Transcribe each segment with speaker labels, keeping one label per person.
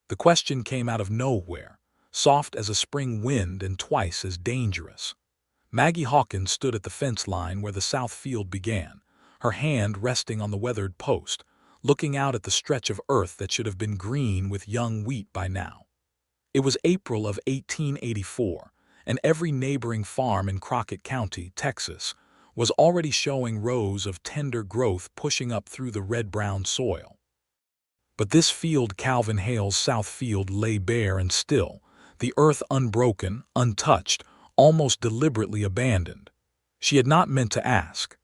Speaker 1: The question came out of nowhere, soft as a spring wind and twice as dangerous. Maggie Hawkins stood at the fence line where the south field began, her hand resting on the weathered post, looking out at the stretch of earth that should have been green with young wheat by now. It was April of 1884, and every neighboring farm in Crockett County, Texas, was already showing rows of tender growth pushing up through the red-brown soil. But this field, Calvin Hale's south field, lay bare and still, the earth unbroken, untouched, almost deliberately abandoned. She had not meant to ask.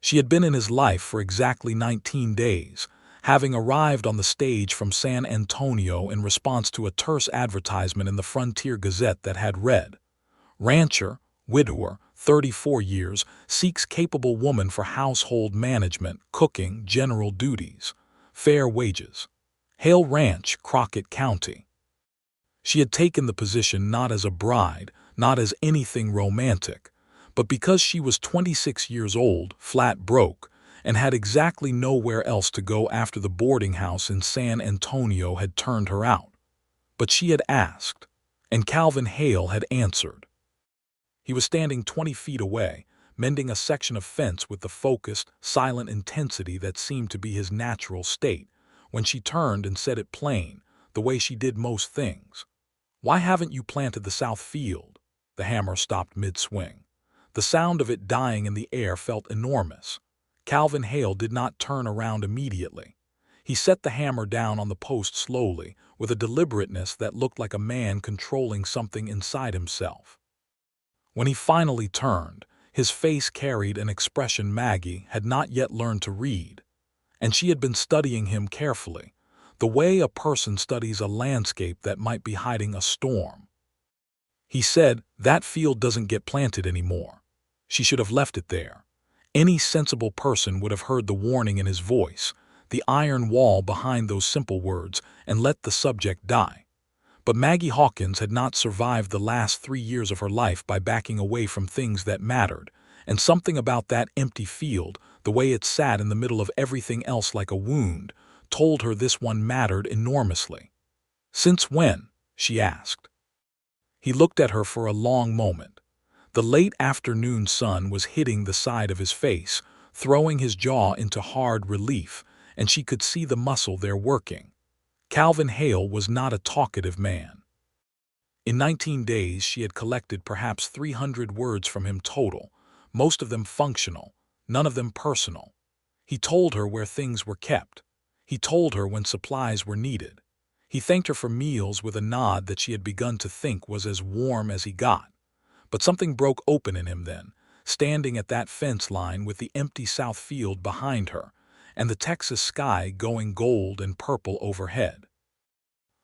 Speaker 1: She had been in his life for exactly 19 days, having arrived on the stage from San Antonio in response to a terse advertisement in the Frontier Gazette that had read, "Rancher, widower, 34 years, seeks capable woman for household management, cooking, general duties. Fair wages. Hale Ranch, Crockett County." She had taken the position not as a bride, not as anything romantic, but because she was 26 years old, flat broke, and had exactly nowhere else to go after the boarding house in San Antonio had turned her out. But she had asked, and Calvin Hale had answered. He was standing 20 feet away, mending a section of fence with the focused, silent intensity that seemed to be his natural state, when she turned and said it plain, the way she did most things. "Why haven't you planted the south field?" The hammer stopped mid-swing. The sound of it dying in the air felt enormous. Calvin Hale did not turn around immediately. He set the hammer down on the post slowly, with a deliberateness that looked like a man controlling something inside himself. When he finally turned, his face carried an expression Maggie had not yet learned to read, and she had been studying him carefully, the way a person studies a landscape that might be hiding a storm. He said, "That field doesn't get planted anymore. She should have left it there." Any sensible person would have heard the warning in his voice, the iron wall behind those simple words, and let the subject die. But Maggie Hawkins had not survived the last 3 years of her life by backing away from things that mattered, and something about that empty field, the way it sat in the middle of everything else like a wound, told her this one mattered enormously. "Since when?" she asked. He looked at her for a long moment. The late afternoon sun was hitting the side of his face, throwing his jaw into hard relief, and she could see the muscle there working. Calvin Hale was not a talkative man. In 19 days she had collected perhaps 300 words from him total, most of them functional, none of them personal. He told her where things were kept. He told her when supplies were needed. He thanked her for meals with a nod that she had begun to think was as warm as he got. But something broke open in him then, standing at that fence line with the empty south field behind her, and the Texas sky going gold and purple overhead.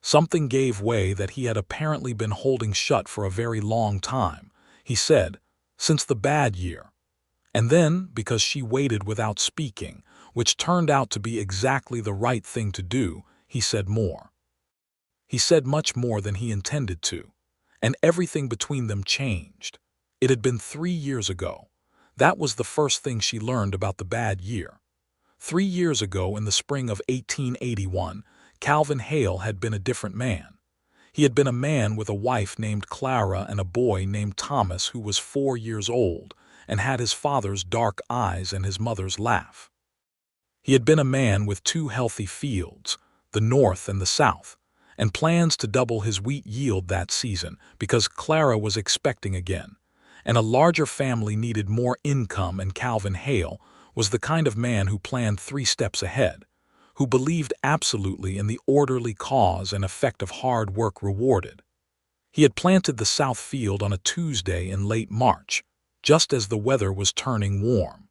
Speaker 1: Something gave way that he had apparently been holding shut for a very long time. He said, "Since the bad year." And then, because she waited without speaking, which turned out to be exactly the right thing to do, he said more. He said much more than he intended to, and everything between them changed. It had been 3 years ago. That was the first thing she learned about the bad year. 3 years ago, in the spring of 1881, Calvin Hale had been a different man. He had been a man with a wife named Clara and a boy named Thomas who was 4 years old and had his father's dark eyes and his mother's laugh. He had been a man with 2 healthy fields, the north and the south, and plans to double his wheat yield that season because Clara was expecting again, and a larger family needed more income, and Calvin Hale was the kind of man who planned 3 steps ahead, who believed absolutely in the orderly cause and effect of hard work rewarded. He had planted the south field on a Tuesday in late March, just as the weather was turning warm.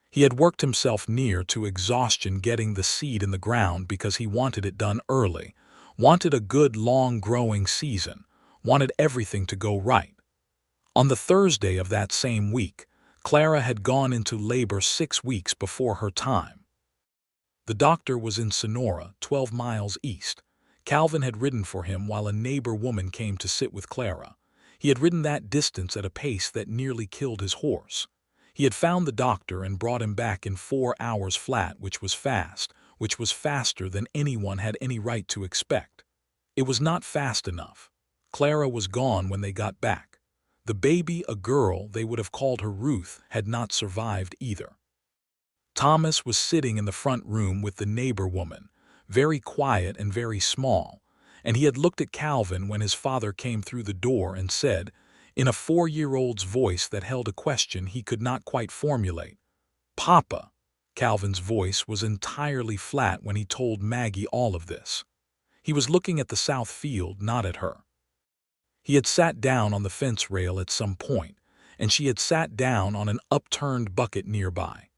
Speaker 1: He had worked himself near to exhaustion getting the seed in the ground because he wanted it done early, wanted a good long growing season, wanted everything to go right. On the Thursday of that same week, Clara had gone into labor 6 weeks before her time. The doctor was in Sonora, 12 miles east. Calvin had ridden for him while a neighbor woman came to sit with Clara. He had ridden that distance at a pace that nearly killed his horse. He had found the doctor and brought him back in 4 hours flat, which was fast, which was faster than anyone had any right to expect. It was not fast enough. Clara was gone when they got back. The baby, a girl, they would have called her Ruth, had not survived either. Thomas was sitting in the front room with the neighbor woman, very quiet and very small, and he had looked at Calvin when his father came through the door and said, in a 4-year-old's voice that held a question he could not quite formulate, "Papa." Calvin's voice was entirely flat when he told Maggie all of this. He was looking at the south field, not at her. He had sat down on the fence rail at some point, and she had sat down on an upturned bucket nearby,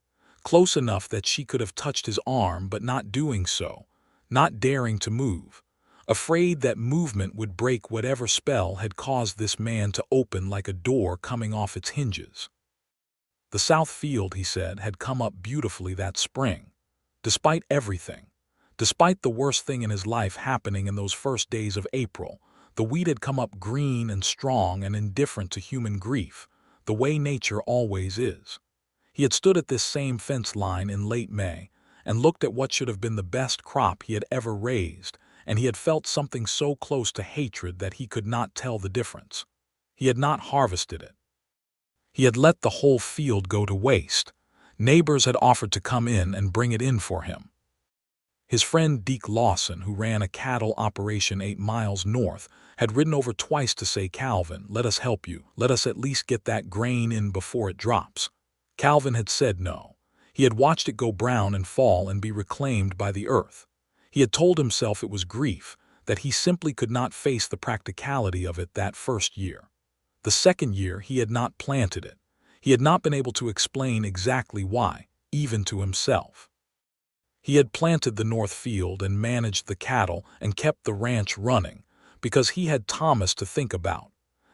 Speaker 1: close enough that she could have touched his arm but not doing so, not daring to move, afraid that movement would break whatever spell had caused this man to open like a door coming off its hinges. The south field, he said, had come up beautifully that spring, despite everything. Despite the worst thing in his life happening in those first days of April, the wheat had come up green and strong and indifferent to human grief, the way nature always is. He had stood at this same fence line in late May and looked at what should have been the best crop he had ever raised, and he had felt something so close to hatred that he could not tell the difference. He had not harvested it. He had let the whole field go to waste. Neighbors had offered to come in and bring it in for him. His friend Deke Lawson, who ran a cattle operation 8 miles north, had ridden over twice to say, "Calvin, let us help you. Let us at least get that grain in before it drops." Calvin had said no. He had watched it go brown and fall and be reclaimed by the earth. He had told himself it was grief, that he simply could not face the practicality of it that first year. The second year he had not planted it. He had not been able to explain exactly why, even to himself. He had planted the north field and managed the cattle and kept the ranch running because he had Thomas to think about,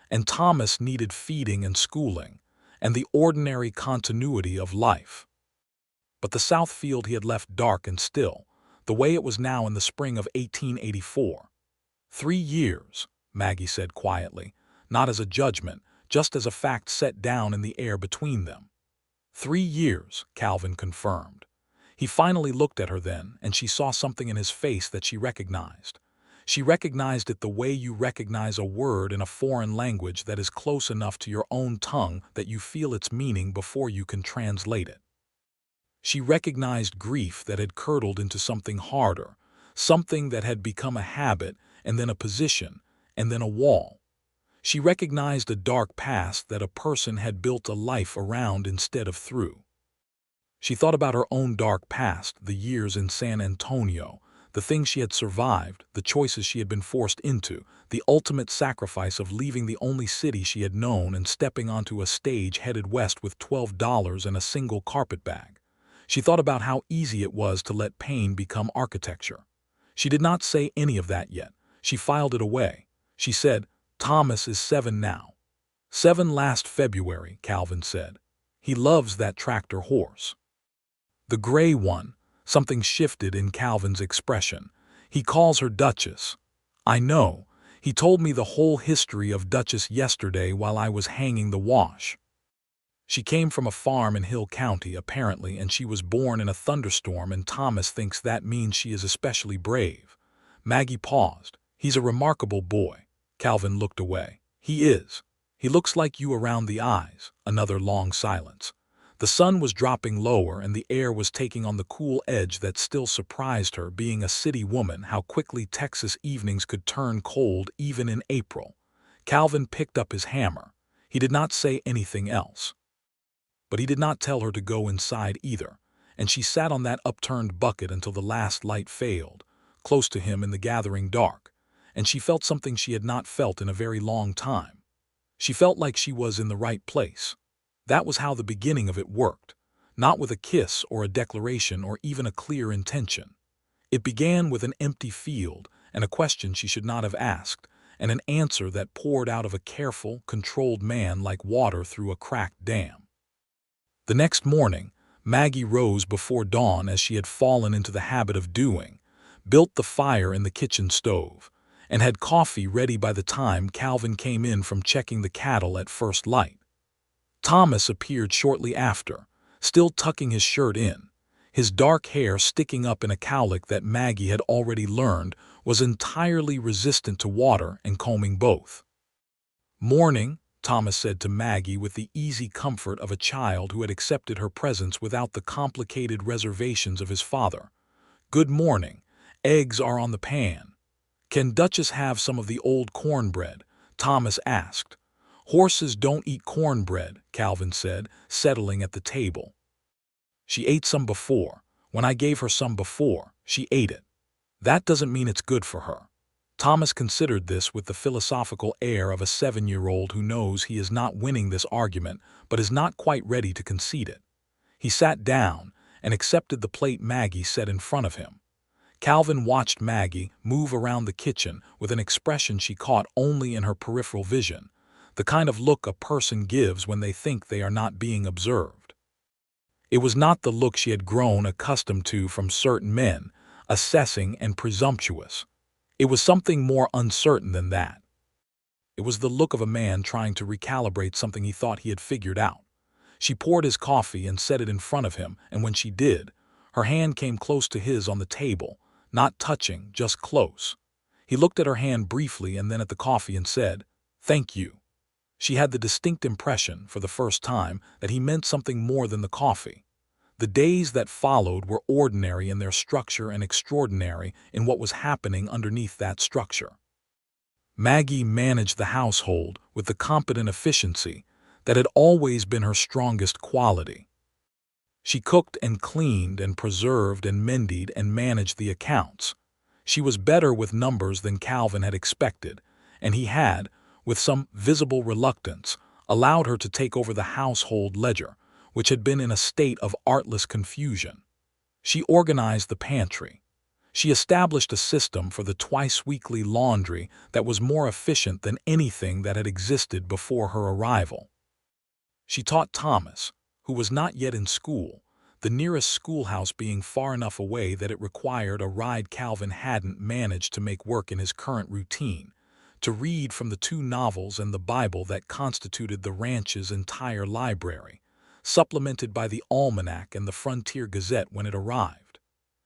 Speaker 1: and Thomas needed feeding and schooling and the ordinary continuity of life. But the south field he had left dark and still, the way it was now in the spring of 1884. 3 years, Maggie said quietly, not as a judgment, just as a fact set down in the air between them. 3 years, Calvin confirmed. He finally looked at her then, and she saw something in his face that she recognized. She recognized it the way you recognize a word in a foreign language that is close enough to your own tongue that you feel its meaning before you can translate it. She recognized grief that had curdled into something harder, something that had become a habit, and then a position, and then a wall. She recognized a dark past that a person had built a life around instead of through. She thought about her own dark past, the years in San Antonio, the things she had survived, the choices she had been forced into, the ultimate sacrifice of leaving the only city she had known and stepping onto a stage headed west with $12 and a single carpetbag. She thought about how easy it was to let pain become architecture. She did not say any of that yet. She filed it away. She said, "Thomas is 7 now." 7 last February, Calvin said. He loves that tractor horse. The gray one. Something shifted in Calvin's expression. He calls her Duchess. I know. He told me the whole history of Duchess yesterday while I was hanging the wash. She came from a farm in Hill County, apparently, and she was born in a thunderstorm, and Thomas thinks that means she is especially brave. Maggie paused. He's a remarkable boy. Calvin looked away. He is. He looks like you around the eyes. Another long silence. The sun was dropping lower and the air was taking on the cool edge that still surprised her, being a city woman, how quickly Texas evenings could turn cold even in April. Calvin picked up his hammer. He did not say anything else. But he did not tell her to go inside either, and she sat on that upturned bucket until the last light failed, close to him in the gathering dark, and she felt something she had not felt in a very long time. She felt like she was in the right place. That was how the beginning of it worked, not with a kiss or a declaration or even a clear intention. It began with an empty field and a question she should not have asked, and an answer that poured out of a careful, controlled man like water through a cracked dam. The next morning, Maggie rose before dawn as she had fallen into the habit of doing, built the fire in the kitchen stove, and had coffee ready by the time Calvin came in from checking the cattle at first light. Thomas appeared shortly after, still tucking his shirt in. His dark hair, sticking up in a cowlick that Maggie had already learned was entirely resistant to water and combing both. "Morning," Thomas said to Maggie with the easy comfort of a child who had accepted her presence without the complicated reservations of his father. "Good morning. Eggs are on the pan." "Can Duchess have some of the old cornbread?" Thomas asked. "Horses don't eat cornbread," Calvin said, settling at the table. "She ate some before. When I gave her some before, she ate it. That doesn't mean it's good for her." Thomas considered this with the philosophical air of a 7-year-old who knows he is not winning this argument but is not quite ready to concede it. He sat down and accepted the plate Maggie set in front of him. Calvin watched Maggie move around the kitchen with an expression she caught only in her peripheral vision, the kind of look a person gives when they think they are not being observed. It was not the look she had grown accustomed to from certain men, assessing and presumptuous. It was something more uncertain than that. It was the look of a man trying to recalibrate something he thought he had figured out. She poured his coffee and set it in front of him, and when she did, her hand came close to his on the table, not touching, just close. He looked at her hand briefly and then at the coffee and said, "Thank you." She had the distinct impression, for the first time, that he meant something more than the coffee. The days that followed were ordinary in their structure and extraordinary in what was happening underneath that structure. Maggie managed the household with the competent efficiency that had always been her strongest quality. She cooked and cleaned and preserved and mended and managed the accounts. She was better with numbers than Calvin had expected, and he had, with some visible reluctance, allowed her to take over the household ledger, which had been in a state of artless confusion. She organized the pantry. She established a system for the twice-weekly laundry that was more efficient than anything that had existed before her arrival. She taught Thomas, who was not yet in school, the nearest schoolhouse being far enough away that it required a ride Calvin hadn't managed to make work in his current routine, to read from the 2 novels and the Bible that constituted the ranch's entire library, supplemented by the almanac and the Frontier Gazette when it arrived.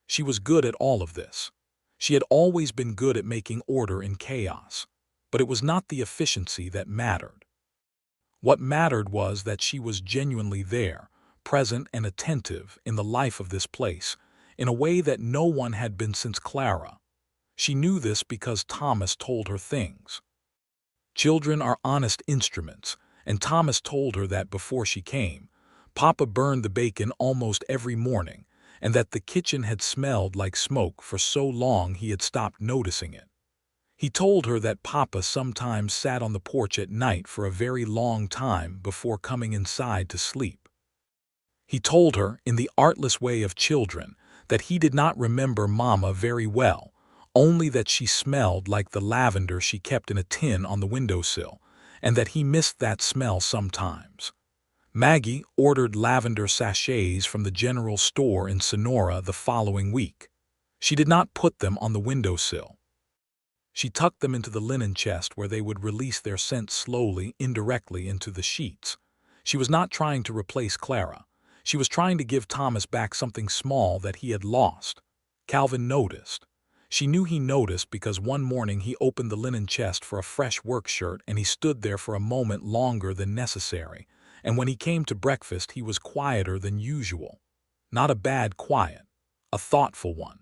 Speaker 1: She was good at all of this. She had always been good at making order in chaos, but it was not the efficiency that mattered. What mattered was that she was genuinely there, present and attentive in the life of this place, in a way that no one had been since Clara. She knew this because Thomas told her things. Children are honest instruments, and Thomas told her that before she came, Papa burned the bacon almost every morning, and that the kitchen had smelled like smoke for so long he had stopped noticing it. He told her that Papa sometimes sat on the porch at night for a very long time before coming inside to sleep. He told her, in the artless way of children, that he did not remember Mama very well, only that she smelled like the lavender she kept in a tin on the windowsill, and that he missed that smell sometimes. Maggie ordered lavender sachets from the general store in Sonora the following week. She did not put them on the windowsill. She tucked them into the linen chest where they would release their scent slowly, indirectly into the sheets. She was not trying to replace Clara. She was trying to give Thomas back something small that he had lost. Calvin noticed. She knew he noticed because one morning he opened the linen chest for a fresh work shirt and he stood there for a moment longer than necessary, and when he came to breakfast he was quieter than usual. Not a bad quiet, a thoughtful one.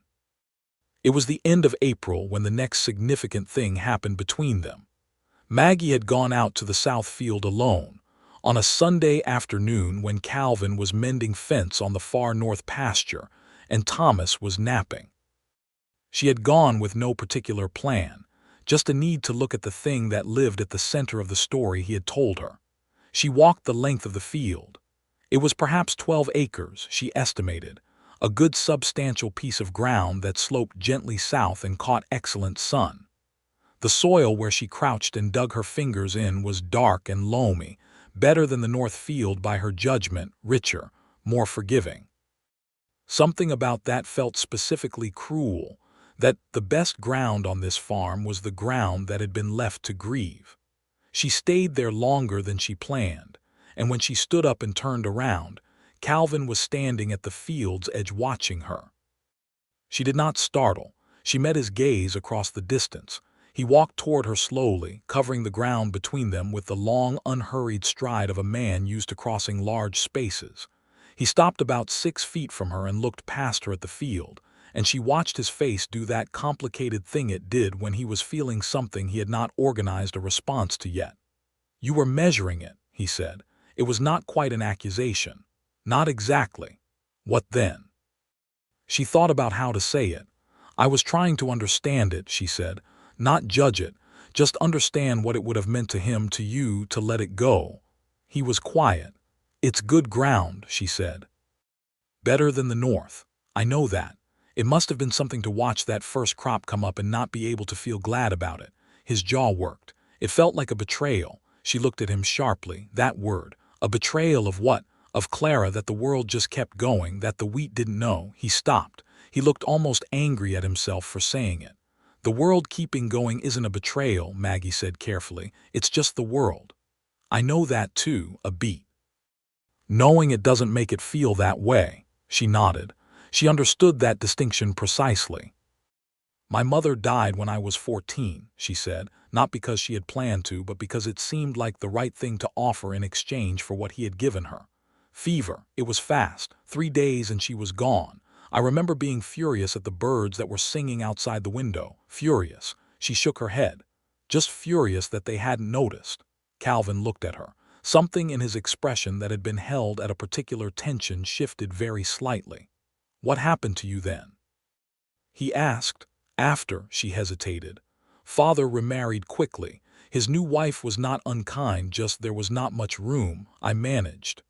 Speaker 1: It was the end of April when the next significant thing happened between them. Maggie had gone out to the south field alone, on a Sunday afternoon when Calvin was mending fence on the far north pasture and Thomas was napping. She had gone with no particular plan, just a need to look at the thing that lived at the center of the story he had told her. She walked the length of the field. It was perhaps 12 acres, she estimated, a good substantial piece of ground that sloped gently south and caught excellent sun. The soil where she crouched and dug her fingers in was dark and loamy, better than the north field by her judgment, richer, more forgiving. Something about that felt specifically cruel, that the best ground on this farm was the ground that had been left to grieve. She stayed there longer than she planned, and when she stood up and turned around, Calvin was standing at the field's edge watching her. She did not startle. She met his gaze across the distance. He walked toward her slowly, covering the ground between them with the long, unhurried stride of a man used to crossing large spaces. He stopped about 6 feet from her and looked past her at the field, and she watched his face do that complicated thing it did when he was feeling something he had not organized a response to yet. "You were measuring it," he said. It was not quite an accusation. "Not exactly." "What then?" She thought about how to say it. "I was trying to understand it," she said. "Not judge it, just understand what it would have meant to him, to you, to let it go." He was quiet. "It's good ground," she said. "Better than the North. I know that. It must have been something to watch that first crop come up and not be able to feel glad about it." His jaw worked. It felt like a betrayal. She looked at him sharply. That word. A betrayal of what? Of Clara, that the world just kept going, that the wheat didn't know. He stopped. He looked almost angry at himself for saying it. "The world keeping going isn't a betrayal," Maggie said carefully. "It's just the world." "I know that too, a beat." "Knowing it doesn't make it feel that way." She nodded. She understood that distinction precisely. "My mother died when I was 14, she said, not because she had planned to, but because it seemed like the right thing to offer in exchange for what he had given her. Fever. It was fast. 3 days and she was gone. I remember being furious at the birds that were singing outside the window. Furious." She shook her head. "Just furious that they hadn't noticed." Calvin looked at her. Something in his expression that had been held at a particular tension shifted very slightly. "What happened to you then?" he asked. "After," she hesitated. "Father remarried quickly. His new wife was not unkind, just there was not much room. I managed."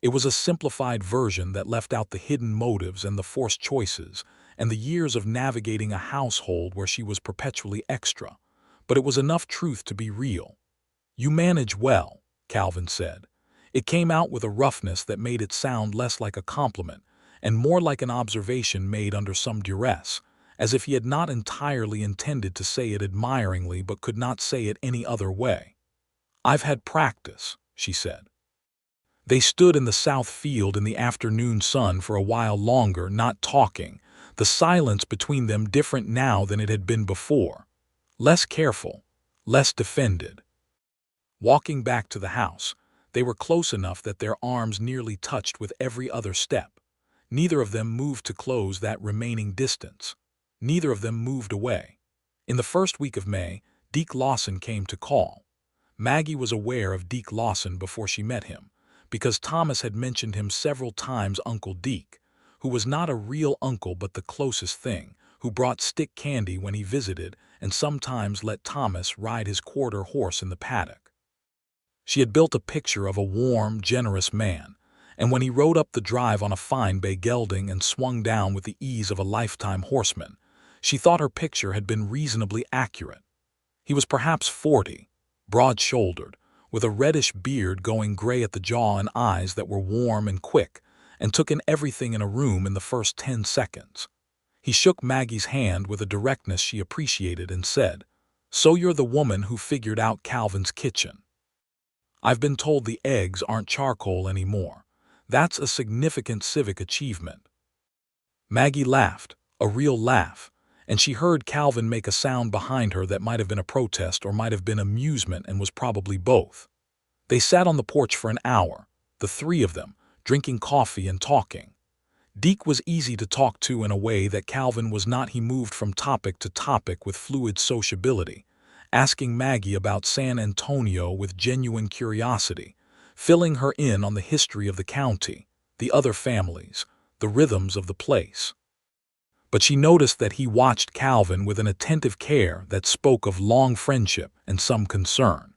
Speaker 1: It was a simplified version that left out the hidden motives and the forced choices, and the years of navigating a household where she was perpetually extra. But it was enough truth to be real. "You manage well," Calvin said. It came out with a roughness that made it sound less like a compliment, and more like an observation made under some duress, as if he had not entirely intended to say it admiringly but could not say it any other way. "I've had practice," she said. They stood in the south field in the afternoon sun for a while longer, not talking, the silence between them different now than it had been before. Less careful, less defended. Walking back to the house, they were close enough that their arms nearly touched with every other step. Neither of them moved to close that remaining distance. Neither of them moved away. In the first week of May, Deke Lawson came to call. Maggie was aware of Deke Lawson before she met him, because Thomas had mentioned him several times. Uncle Deke, who was not a real uncle but the closest thing, who brought stick candy when he visited and sometimes let Thomas ride his quarter horse in the paddock. She had built a picture of a warm, generous man, and when he rode up the drive on a fine bay gelding and swung down with the ease of a lifetime horseman, she thought her picture had been reasonably accurate. He was perhaps 40, broad-shouldered, with a reddish beard going gray at the jaw and eyes that were warm and quick, and took in everything in a room in the first 10 seconds. He shook Maggie's hand with a directness she appreciated and said, "So you're the woman who figured out Calvin's kitchen. I've been told the eggs aren't charcoal anymore. That's a significant civic achievement." Maggie laughed, a real laugh, and she heard Calvin make a sound behind her that might have been a protest or might have been amusement and was probably both. They sat on the porch for an hour, the three of them, drinking coffee and talking. Deke was easy to talk to in a way that Calvin was not. He moved from topic to topic with fluid sociability, asking Maggie about San Antonio with genuine curiosity, filling her in on the history of the county, the other families, the rhythms of the place. But she noticed that he watched Calvin with an attentive care that spoke of long friendship and some concern.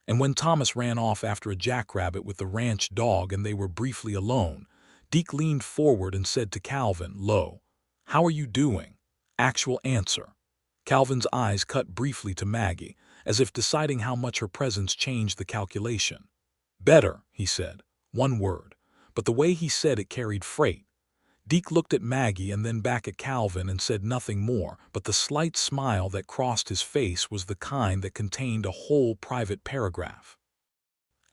Speaker 1: And when Thomas ran off after a jackrabbit with the ranch dog and they were briefly alone, Deke leaned forward and said to Calvin, low, "How are you doing?" Actual answer. Calvin's eyes cut briefly to Maggie, as if deciding how much her presence changed the calculation. "Better," he said, one word, but the way he said it carried freight. Deke looked at Maggie and then back at Calvin and said nothing more, but the slight smile that crossed his face was the kind that contained a whole private paragraph.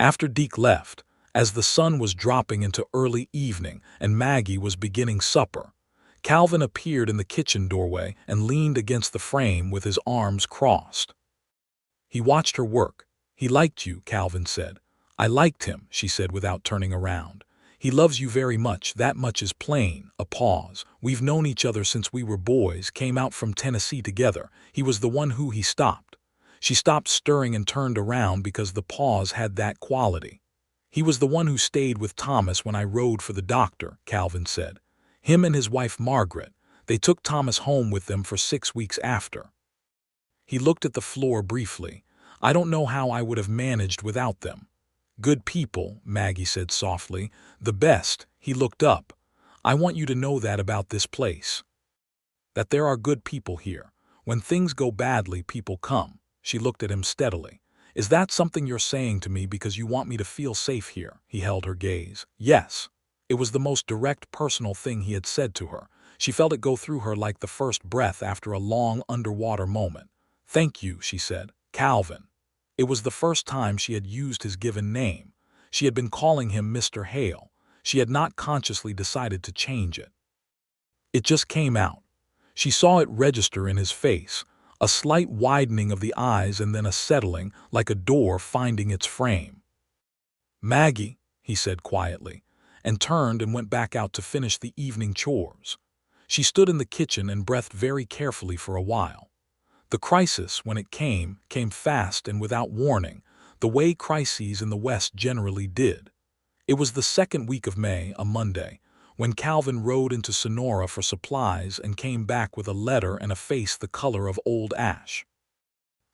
Speaker 1: After Deke left, As the sun was dropping into early evening and Maggie was beginning supper, Calvin appeared in the kitchen doorway and leaned against the frame with his arms crossed. He watched her work. "He liked you," Calvin said. "I liked him," she said without turning around. "He loves you very much, that much is plain." A pause. "We've known each other since we were boys, came out from Tennessee together." He was the one who he stopped. She stopped stirring and turned around because the pause had that quality. "He was the one who stayed with Thomas when I rode for the doctor," Calvin said. "Him and his wife Margaret. They took Thomas home with them for 6 weeks after." He looked at the floor briefly. "I don't know how I would have managed without them." "Good people," Maggie said softly. "The best." He looked up. "I want you to know that about this place. That there are good people here. When things go badly, people come." She looked at him steadily. "Is that something you're saying to me because you want me to feel safe here?" He held her gaze. "Yes." It was the most direct, personal thing he had said to her. She felt it go through her like the first breath after a long underwater moment. "Thank you," she said. "Calvin." It was the first time she had used his given name. She had been calling him Mr. Hale. She had not consciously decided to change it. It just came out. She saw it register in his face, a slight widening of the eyes and then a settling, like a door finding its frame. "Maggie," he said quietly, and turned and went back out to finish the evening chores. She stood in the kitchen and breathed very carefully for a while. The crisis, when it came fast and without warning, the way crises in the West generally did. It was the second week of May, a Monday, when Calvin rode into Sonora for supplies and came back with a letter and a face the color of old ash.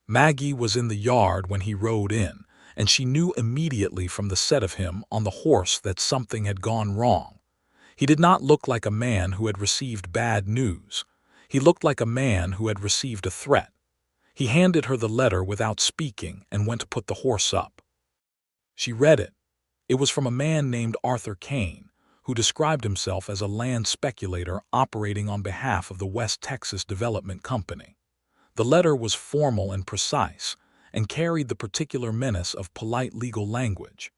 Speaker 1: Maggie was in the yard when he rode in, and she knew immediately from the set of him on the horse that something had gone wrong. He did not look like a man who had received bad news. He looked like a man who had received a threat. He handed her the letter without speaking and went to put the horse up. She read it. It was from a man named Arthur Kane, who described himself as a land speculator operating on behalf of the West Texas Development Company. The letter was formal and precise, and carried the particular menace of polite legal language.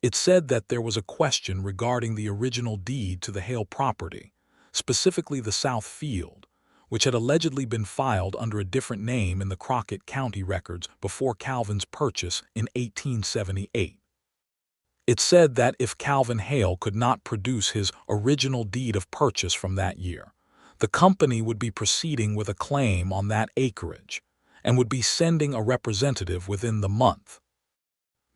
Speaker 1: It said that there was a question regarding the original deed to the Hale property, specifically the South Field, which had allegedly been filed under a different name in the Crockett County records before Calvin's purchase in 1878. It said that if Calvin Hale could not produce his original deed of purchase from that year, the company would be proceeding with a claim on that acreage and would be sending a representative within the month.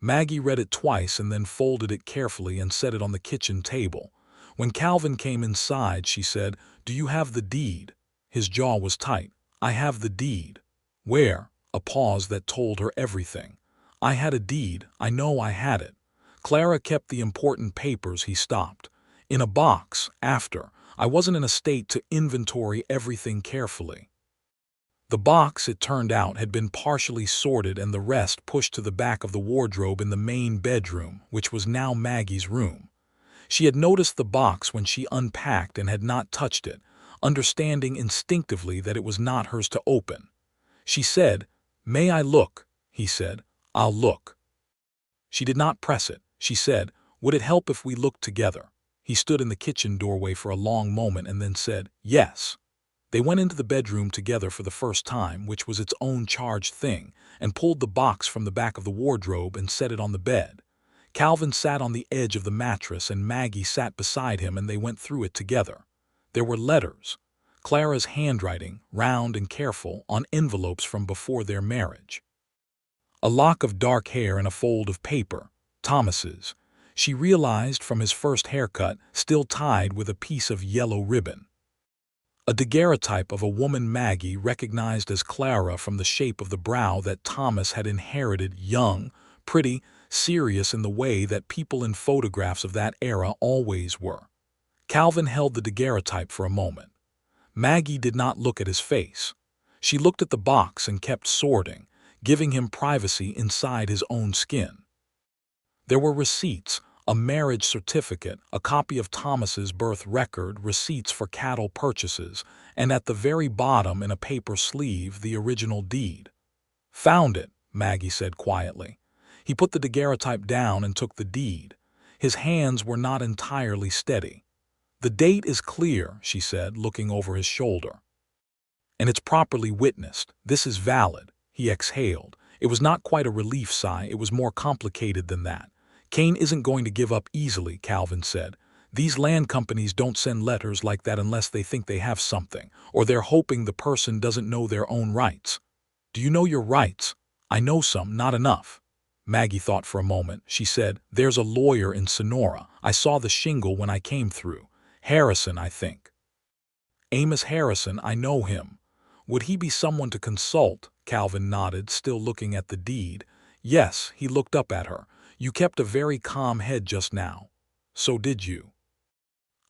Speaker 1: Maggie read it twice and then folded it carefully and set it on the kitchen table. When Calvin came inside, she said, "Do you have the deed?" His jaw was tight. "I have the deed." "Where?" A pause that told her everything. "I had a deed. I know I had it. Clara kept the important papers." He stopped. "In a box, after. I wasn't in a state to inventory everything carefully." The box, it turned out, had been partially sorted and the rest pushed to the back of the wardrobe in the main bedroom, which was now Maggie's room. She had noticed the box when she unpacked and had not touched it, understanding instinctively that it was not hers to open. She said, "May I look?" He said, "I'll look." She did not press it. She said, "Would it help if we looked together?" He stood in the kitchen doorway for a long moment and then said, "Yes." They went into the bedroom together for the first time, which was its own charged thing, and pulled the box from the back of the wardrobe and set it on the bed. Calvin sat on the edge of the mattress and Maggie sat beside him and they went through it together. There were letters. Clara's handwriting, round and careful, on envelopes from before their marriage. A lock of dark hair and a fold of paper. Thomas's. She realized from his first haircut, still tied with a piece of yellow ribbon. A daguerreotype of a woman Maggie recognized as Clara from the shape of the brow that Thomas had inherited, young, pretty, serious in the way that people in photographs of that era always were. Calvin held the daguerreotype for a moment. Maggie did not look at his face. She looked at the box and kept sorting, giving him privacy inside his own skin. There were receipts, a marriage certificate, a copy of Thomas's birth record, receipts for cattle purchases, and at the very bottom in a paper sleeve the original deed. "Found it," Maggie said quietly. He put the daguerreotype down and took the deed. His hands were not entirely steady. "The date is clear," she said, looking over his shoulder. "And it's properly witnessed. This is valid." He exhaled. It was not quite a relief sigh, it was more complicated than that. "Kane isn't going to give up easily," Calvin said. "These land companies don't send letters like that unless they think they have something, or they're hoping the person doesn't know their own rights." "Do you know your rights?" "I know some, not enough." Maggie thought for a moment. She said, "There's a lawyer in Sonora. I saw the shingle when I came through. Harrison, I think." "Amos Harrison, I know him. Would he be someone to consult?" Calvin nodded, still looking at the deed. "Yes," he looked up at her. "You kept a very calm head just now." "So did you."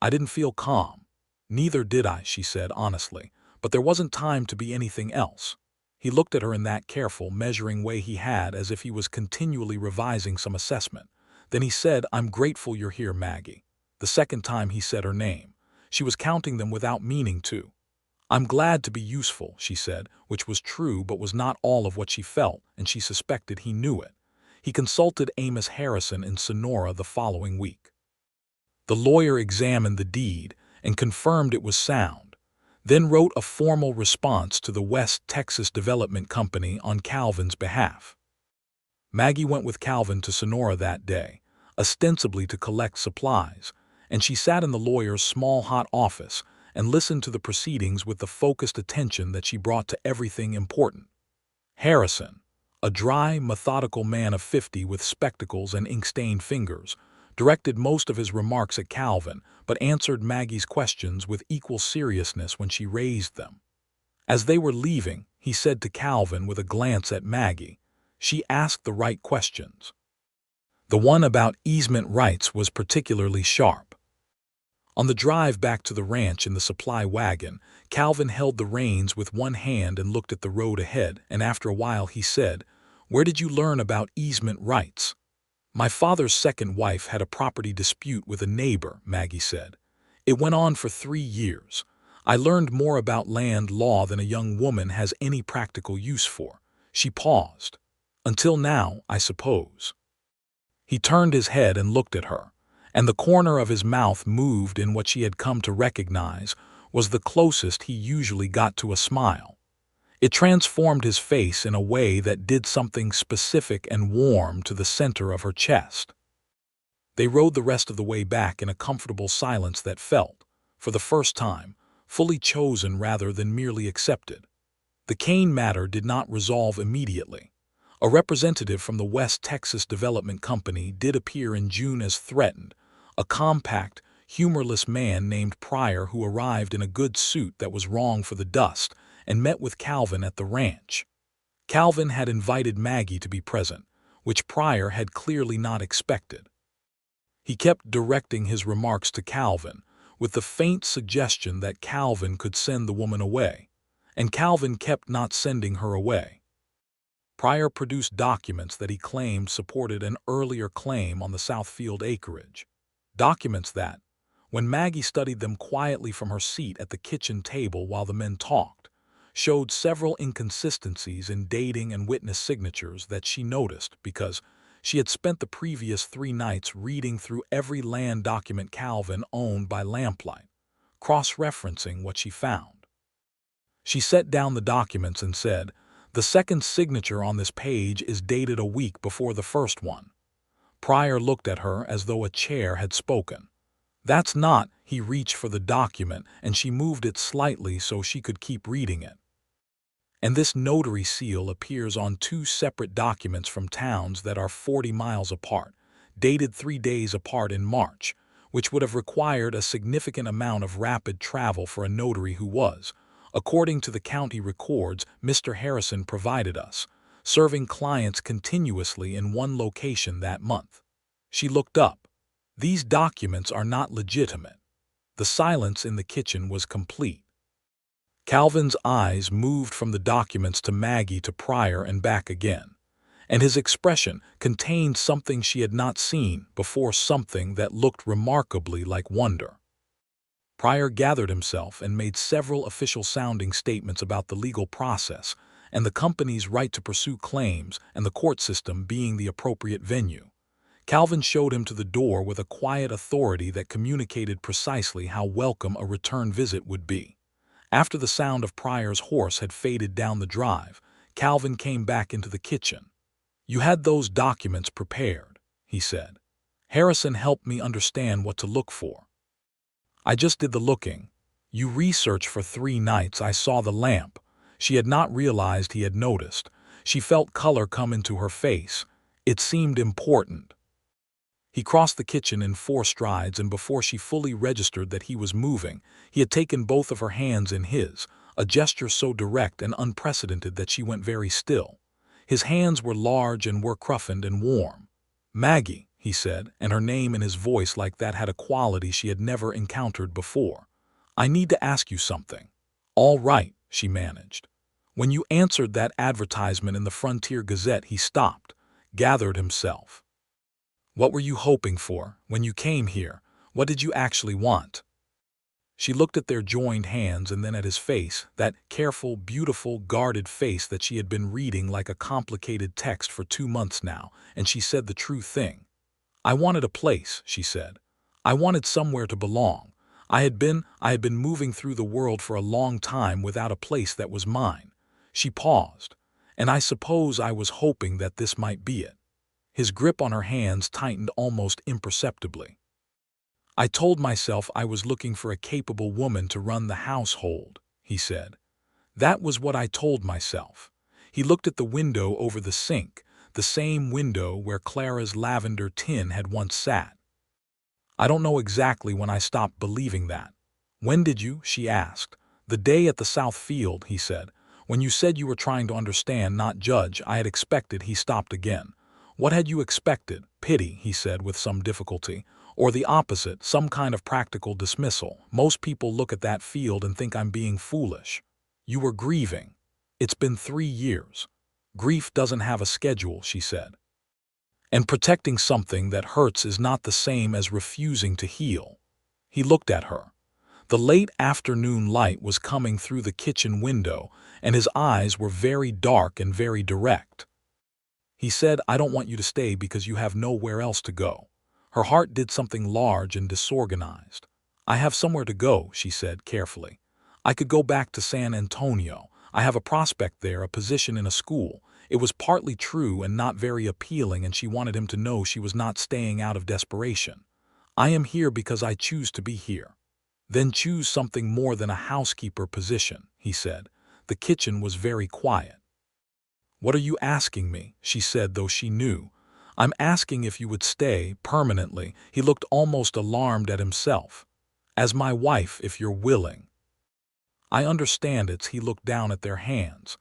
Speaker 1: "I didn't feel calm." "Neither did I," she said honestly, "but there wasn't time to be anything else." He looked at her in that careful, measuring way he had, as if he was continually revising some assessment. Then he said, "I'm grateful you're here, Maggie." The second time he said her name. She was counting them without meaning to. "I'm glad to be useful," she said, which was true but was not all of what she felt, and she suspected he knew it. He consulted Amos Harrison in Sonora the following week. The lawyer examined the deed and confirmed it was sound, then wrote a formal response to the West Texas Development Company on Calvin's behalf. Maggie went with Calvin to Sonora that day, ostensibly to collect supplies, and she sat in the lawyer's small hot office and listened to the proceedings with the focused attention that she brought to everything important. Harrison, a dry, methodical man of 50 with spectacles and ink-stained fingers, directed most of his remarks at Calvin, but answered Maggie's questions with equal seriousness when she raised them. As they were leaving, he said to Calvin with a glance at Maggie, "She asked the right questions." The one about easement rights was particularly sharp. On the drive back to the ranch in the supply wagon, Calvin held the reins with one hand and looked at the road ahead, and after a while he said, "Where did you learn about easement rights?" "My father's second wife had a property dispute with a neighbor," Maggie said. "It went on for 3 years. I learned more about land law than a young woman has any practical use for." She paused. "Until now, I suppose." He turned his head and looked at her, and the corner of his mouth moved in what she had come to recognize was the closest he usually got to a smile. It transformed his face in a way that did something specific and warm to the center of her chest. They rode the rest of the way back in a comfortable silence that felt, for the first time, fully chosen rather than merely accepted. The Kane matter did not resolve immediately. A representative from the West Texas Development Company did appear in June as threatened, a compact, humorless man named Pryor who arrived in a good suit that was wrong for the dust and met with Calvin at the ranch. Calvin had invited Maggie to be present, which Pryor had clearly not expected. He kept directing his remarks to Calvin, with the faint suggestion that Calvin could send the woman away, and Calvin kept not sending her away. Pryor produced documents that he claimed supported an earlier claim on the Southfield acreage. Documents that, when Maggie studied them quietly from her seat at the kitchen table while the men talked, showed several inconsistencies in dating and witness signatures that she noticed because she had spent the previous 3 nights reading through every land document Calvin owned by lamplight, cross-referencing what she found. She set down the documents and said, "The second signature on this page is dated a week before the first one." Pryor looked at her as though a chair had spoken. "That's not." He reached for the document and she moved it slightly so she could keep reading it. "And this notary seal appears on 2 separate documents from towns that are 40 miles apart, dated 3 days apart in March, which would have required a significant amount of rapid travel for a notary who was, according to the county records Mr. Harrison provided us, serving clients continuously in one location that month." She looked up. "These documents are not legitimate." The silence in the kitchen was complete. Calvin's eyes moved from the documents to Maggie to Pryor and back again, and his expression contained something she had not seen before, something that looked remarkably like wonder. Pryor gathered himself and made several official-sounding statements about the legal process and the company's right to pursue claims and the court system being the appropriate venue. Calvin showed him to the door with a quiet authority that communicated precisely how welcome a return visit would be. After the sound of Pryor's horse had faded down the drive, Calvin came back into the kitchen. "You had those documents prepared," he said. "Harrison helped me understand what to look for." "I just did the looking. You researched for 3 nights. I saw the lamp." She had not realized he had noticed. She felt color come into her face. It seemed important. He crossed the kitchen in 4 strides, and before she fully registered that he was moving, he had taken both of her hands in his, a gesture so direct and unprecedented that she went very still. His hands were large and were roughened and warm. "Maggie," he said, and her name in his voice like that had a quality she had never encountered before. "I need to ask you something." "All right," she managed. "When you answered that advertisement in the Frontier Gazette," he stopped, gathered himself. "What were you hoping for when you came here? What did you actually want?" She looked at their joined hands and then at his face, that careful, beautiful, guarded face that she had been reading like a complicated text for 2 months now, and she said the true thing. "I wanted a place," she said. "I wanted somewhere to belong. I had been moving through the world for a long time without a place that was mine." She paused. "And I suppose I was hoping that this might be it." His grip on her hands tightened almost imperceptibly. "I told myself I was looking for a capable woman to run the household," he said. "That was what I told myself." He looked at the window over the sink, the same window where Clara's lavender tin had once sat. "I don't know exactly when I stopped believing that." "When did you?" she asked. "The day at the South Field," he said. "When you said you were trying to understand, not judge. I had expected." He stopped again. "What had you expected? Pity," he said with some difficulty. "Or the opposite, some kind of practical dismissal. Most people look at that field and think I'm being foolish." "You were grieving." "It's been 3 years." "Grief doesn't have a schedule," she said. "And protecting something that hurts is not the same as refusing to heal." He looked at her. The late afternoon light was coming through the kitchen window, and his eyes were very dark and very direct. He said, "I don't want you to stay because you have nowhere else to go." Her heart did something large and disorganized. "I have somewhere to go," she said carefully. "I could go back to San Antonio. I have a prospect there, a position in a school." It was partly true and not very appealing, and she wanted him to know she was not staying out of desperation. "I am here because I choose to be here." "Then choose something more than a housekeeper position," he said. The kitchen was very quiet. "What are you asking me?" she said, though she knew. "I'm asking if you would stay permanently." He looked almost alarmed at himself. "As my wife, if you're willing." "I understand it." He looked down at their hands.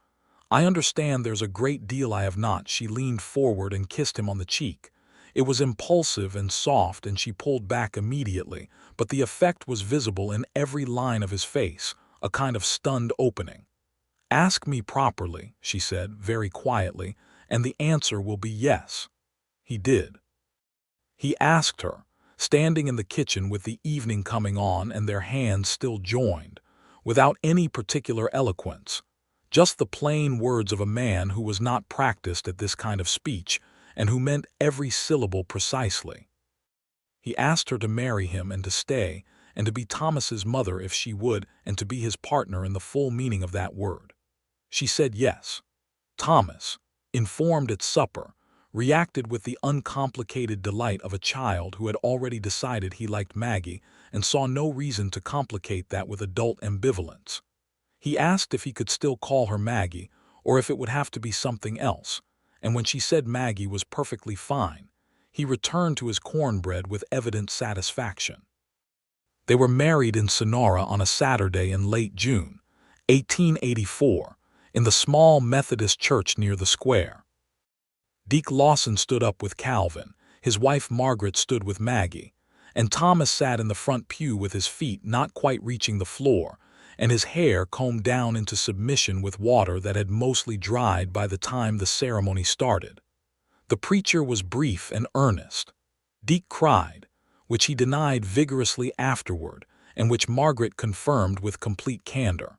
Speaker 1: "I understand there's a great deal I have not." She leaned forward and kissed him on the cheek. It was impulsive and soft, and she pulled back immediately, but the effect was visible in every line of his face, a kind of stunned opening. "Ask me properly," she said, very quietly, "and the answer will be yes." He did. He asked her, standing in the kitchen with the evening coming on and their hands still joined, without any particular eloquence, just the plain words of a man who was not practiced at this kind of speech and who meant every syllable precisely. He asked her to marry him and to stay, and to be Thomas's mother if she would, and to be his partner in the full meaning of that word. She said yes. Thomas, informed at supper, reacted with the uncomplicated delight of a child who had already decided he liked Maggie and saw no reason to complicate that with adult ambivalence. He asked if he could still call her Maggie, or if it would have to be something else, and when she said Maggie was perfectly fine, he returned to his cornbread with evident satisfaction. They were married in Sonora on a Saturday in late June, 1884, in the small Methodist church near the square. Deke Lawson stood up with Calvin, his wife Margaret stood with Maggie, and Thomas sat in the front pew with his feet not quite reaching the floor, and his hair combed down into submission with water that had mostly dried by the time the ceremony started. The preacher was brief and earnest. Deke cried, which he denied vigorously afterward, and which Margaret confirmed with complete candor.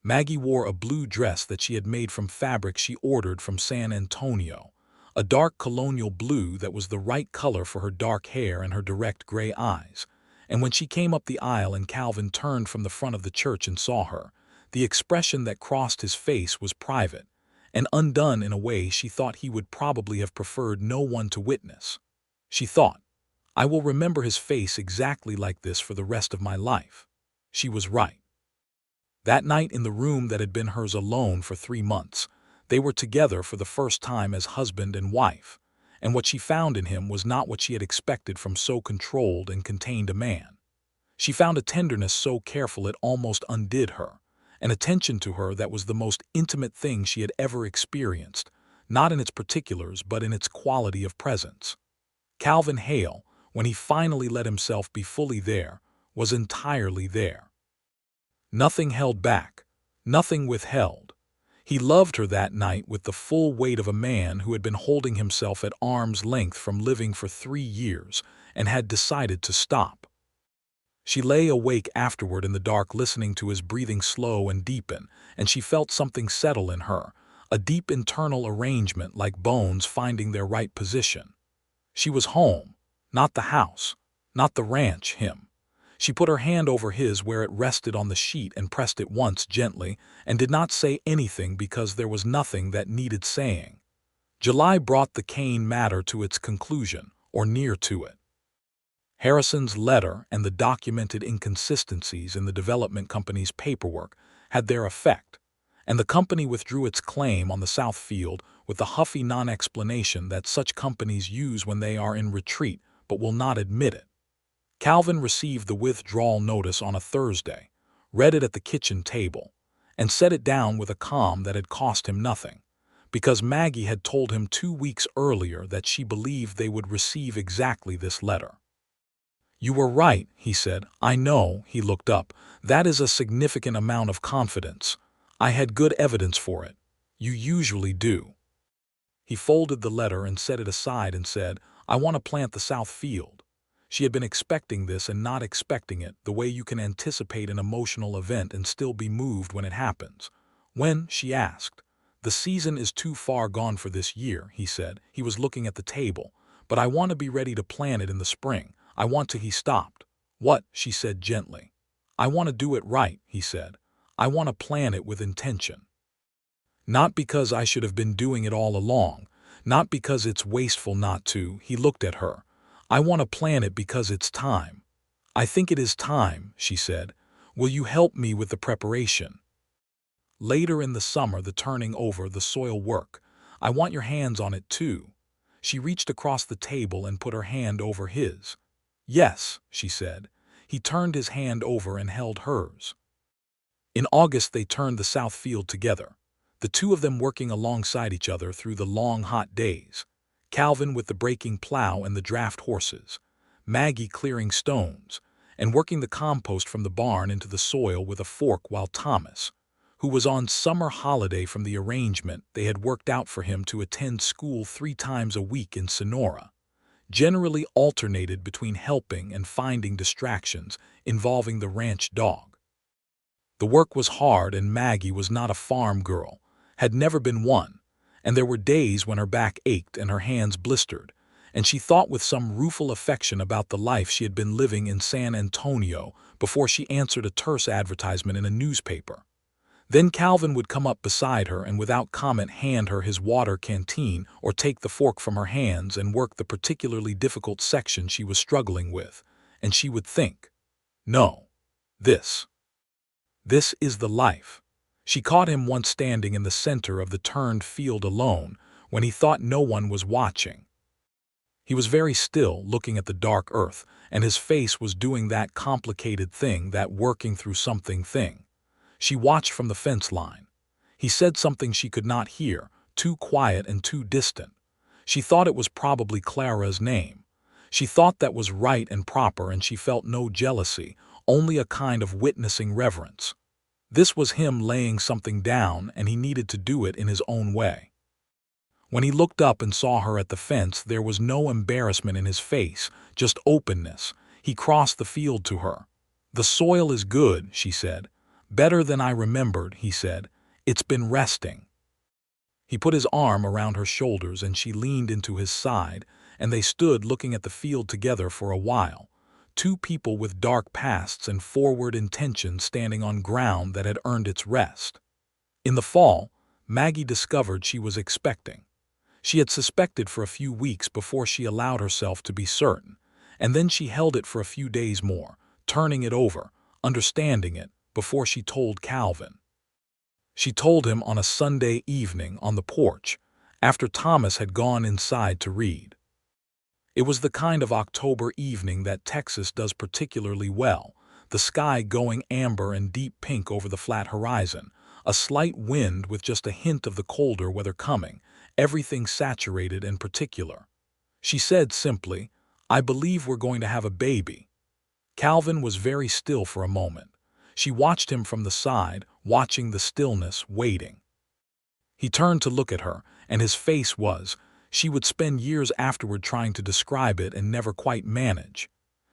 Speaker 1: Maggie wore a blue dress that she had made from fabric she ordered from San Antonio, a dark colonial blue that was the right color for her dark hair and her direct gray eyes. And when she came up the aisle and Calvin turned from the front of the church and saw her, the expression that crossed his face was private, and undone in a way she thought he would probably have preferred no one to witness. She thought, I will remember his face exactly like this for the rest of my life. She was right. That night in the room that had been hers alone for 3 months, they were together for the first time as husband and wife, and what she found in him was not what she had expected from so controlled and contained a man. She found a tenderness so careful it almost undid her, an attention to her that was the most intimate thing she had ever experienced, not in its particulars but in its quality of presence. Calvin Hale, when he finally let himself be fully there, was entirely there. Nothing held back, nothing withheld. He loved her that night with the full weight of a man who had been holding himself at arm's length from living for 3 years and had decided to stop. She lay awake afterward in the dark listening to his breathing slow and deepen, and she felt something settle in her, a deep internal arrangement like bones finding their right position. She was home, not the house, not the ranch, him. She put her hand over his where it rested on the sheet and pressed it once gently, and did not say anything because there was nothing that needed saying. July brought the Kane matter to its conclusion, or near to it. Harrison's letter and the documented inconsistencies in the development company's paperwork had their effect, and the company withdrew its claim on the South Field with the huffy non-explanation that such companies use when they are in retreat but will not admit it. Calvin received the withdrawal notice on a Thursday, read it at the kitchen table, and set it down with a calm that had cost him nothing, because Maggie had told him 2 weeks earlier that she believed they would receive exactly this letter. "You were right," he said. "I know," he looked up. "That is a significant amount of confidence. I had good evidence for it. You usually do." He folded the letter and set it aside and said, "I want to plant the South Field." She had been expecting this and not expecting it, the way you can anticipate an emotional event and still be moved when it happens. "When?" she asked. "The season is too far gone for this year," he said. He was looking at the table. "But I want to be ready to plant it in the spring. I want to—" He stopped. "What?" she said gently. "I want to do it right," he said. "I want to plant it with intention. Not because I should have been doing it all along, not because it's wasteful not to." He looked at her. "I want to plant it because it's time. I think it is time," she said. "Will you help me with the preparation? Later in the summer, the turning over, the soil work. I want your hands on it too." She reached across the table and put her hand over his. "Yes," she said. He turned his hand over and held hers. In August they turned the South Field together, the two of them working alongside each other through the long hot days. Calvin with the breaking plow and the draft horses, Maggie clearing stones, and working the compost from the barn into the soil with a fork, while Thomas, who was on summer holiday from the arrangement they had worked out for him to attend school 3 times a week in Sonora, generally alternated between helping and finding distractions involving the ranch dog. The work was hard, and Maggie was not a farm girl, had never been one, and there were days when her back ached and her hands blistered, and she thought with some rueful affection about the life she had been living in San Antonio before she answered a terse advertisement in a newspaper. Then Calvin would come up beside her and without comment hand her his water canteen or take the fork from her hands and work the particularly difficult section she was struggling with, and she would think, "No, this is the life." She caught him once standing in the center of the turned field alone when he thought no one was watching. He was very still, looking at the dark earth, and his face was doing that complicated thing, that working through something thing. She watched from the fence line. He said something she could not hear, too quiet and too distant. She thought it was probably Clara's name. She thought that was right and proper, and she felt no jealousy, only a kind of witnessing reverence. This was him laying something down, and he needed to do it in his own way. When he looked up and saw her at the fence, there was no embarrassment in his face, just openness. He crossed the field to her. "The soil is good," she said. "Better than I remembered," he said. "It's been resting." He put his arm around her shoulders and she leaned into his side, and they stood looking at the field together for a while. Two people with dark pasts and forward intentions standing on ground that had earned its rest. In the fall, Maggie discovered she was expecting. She had suspected for a few weeks before she allowed herself to be certain, and then she held it for a few days more, turning it over, understanding it, before she told Calvin. She told him on a Sunday evening on the porch, after Thomas had gone inside to read. It was the kind of October evening that Texas does particularly well, the sky going amber and deep pink over the flat horizon, a slight wind with just a hint of the colder weather coming, everything saturated and particular. She said simply, "I believe we're going to have a baby." Calvin was very still for a moment. She watched him from the side, watching the stillness, waiting. He turned to look at her, and his face was, she would spend years afterward trying to describe it and never quite manage.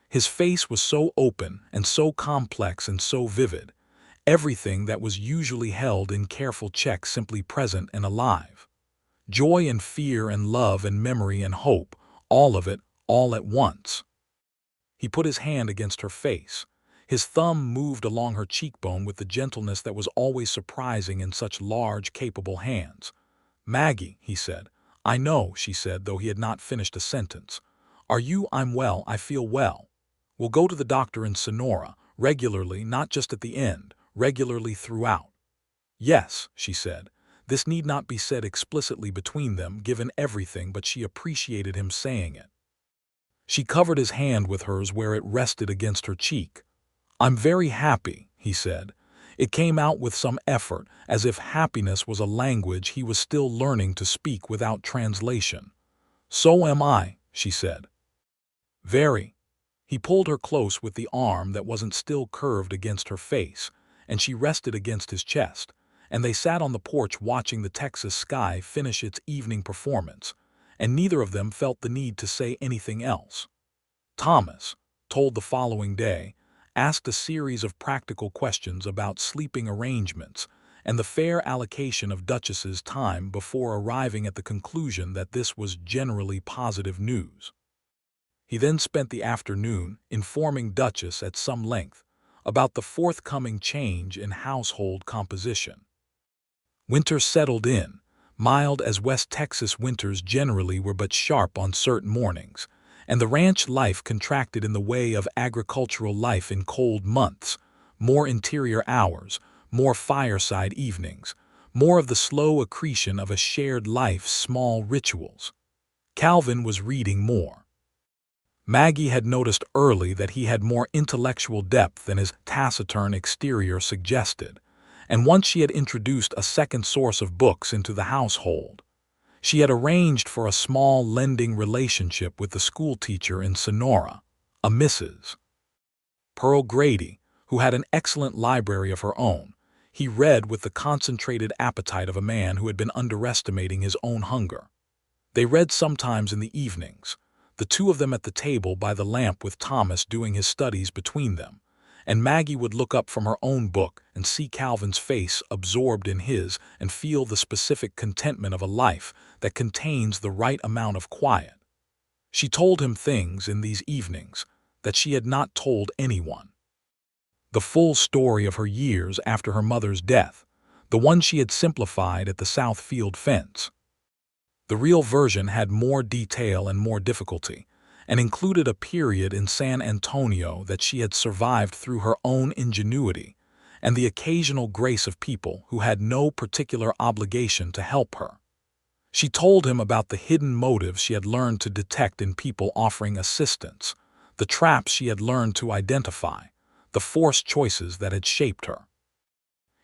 Speaker 1: His face was so open and so complex and so vivid, everything that was usually held in careful check simply present and alive. Joy and fear and love and memory and hope, all of it, all at once. He put his hand against her face. His thumb moved along her cheekbone with the gentleness that was always surprising in such large, capable hands. "Maggie," he said. "I know," she said, though he had not finished a sentence. "Are you?" "I'm well, I feel well. We'll go to the doctor in Sonora, regularly, not just at the end, regularly throughout." "Yes," she said. This need not be said explicitly between them, given everything, but she appreciated him saying it. She covered his hand with hers where it rested against her cheek. "I'm very happy," he said. It came out with some effort, as if happiness was a language he was still learning to speak without translation. "So am I," she said. "Very." He pulled her close with the arm that wasn't still curved against her face, and she rested against his chest, and they sat on the porch watching the Texas sky finish its evening performance, and neither of them felt the need to say anything else. Thomas, told the following day, asked a series of practical questions about sleeping arrangements and the fair allocation of Duchess's time before arriving at the conclusion that this was generally positive news. He then spent the afternoon informing Duchess at some length about the forthcoming change in household composition. Winter settled in, mild as West Texas winters generally were, but sharp on certain mornings, and the ranch life contracted in the way of agricultural life in cold months, more interior hours, more fireside evenings, more of the slow accretion of a shared life's small rituals. Calvin was reading more. Maggie had noticed early that he had more intellectual depth than his taciturn exterior suggested, and once she had introduced a second source of books into the household. She had arranged for a small lending relationship with the schoolteacher in Sonora, a Mrs. Pearl Grady, who had an excellent library of her own. He read with the concentrated appetite of a man who had been underestimating his own hunger. They read sometimes in the evenings, the two of them at the table by the lamp with Thomas doing his studies between them, and Maggie would look up from her own book and see Calvin's face absorbed in his and feel the specific contentment of a life that contains the right amount of quiet. She told him things in these evenings that she had not told anyone. The full story of her years after her mother's death, the one she had simplified at the South Field fence. The real version had more detail and more difficulty, and included a period in San Antonio that she had survived through her own ingenuity and the occasional grace of people who had no particular obligation to help her. She told him about the hidden motives she had learned to detect in people offering assistance, the traps she had learned to identify, the forced choices that had shaped her.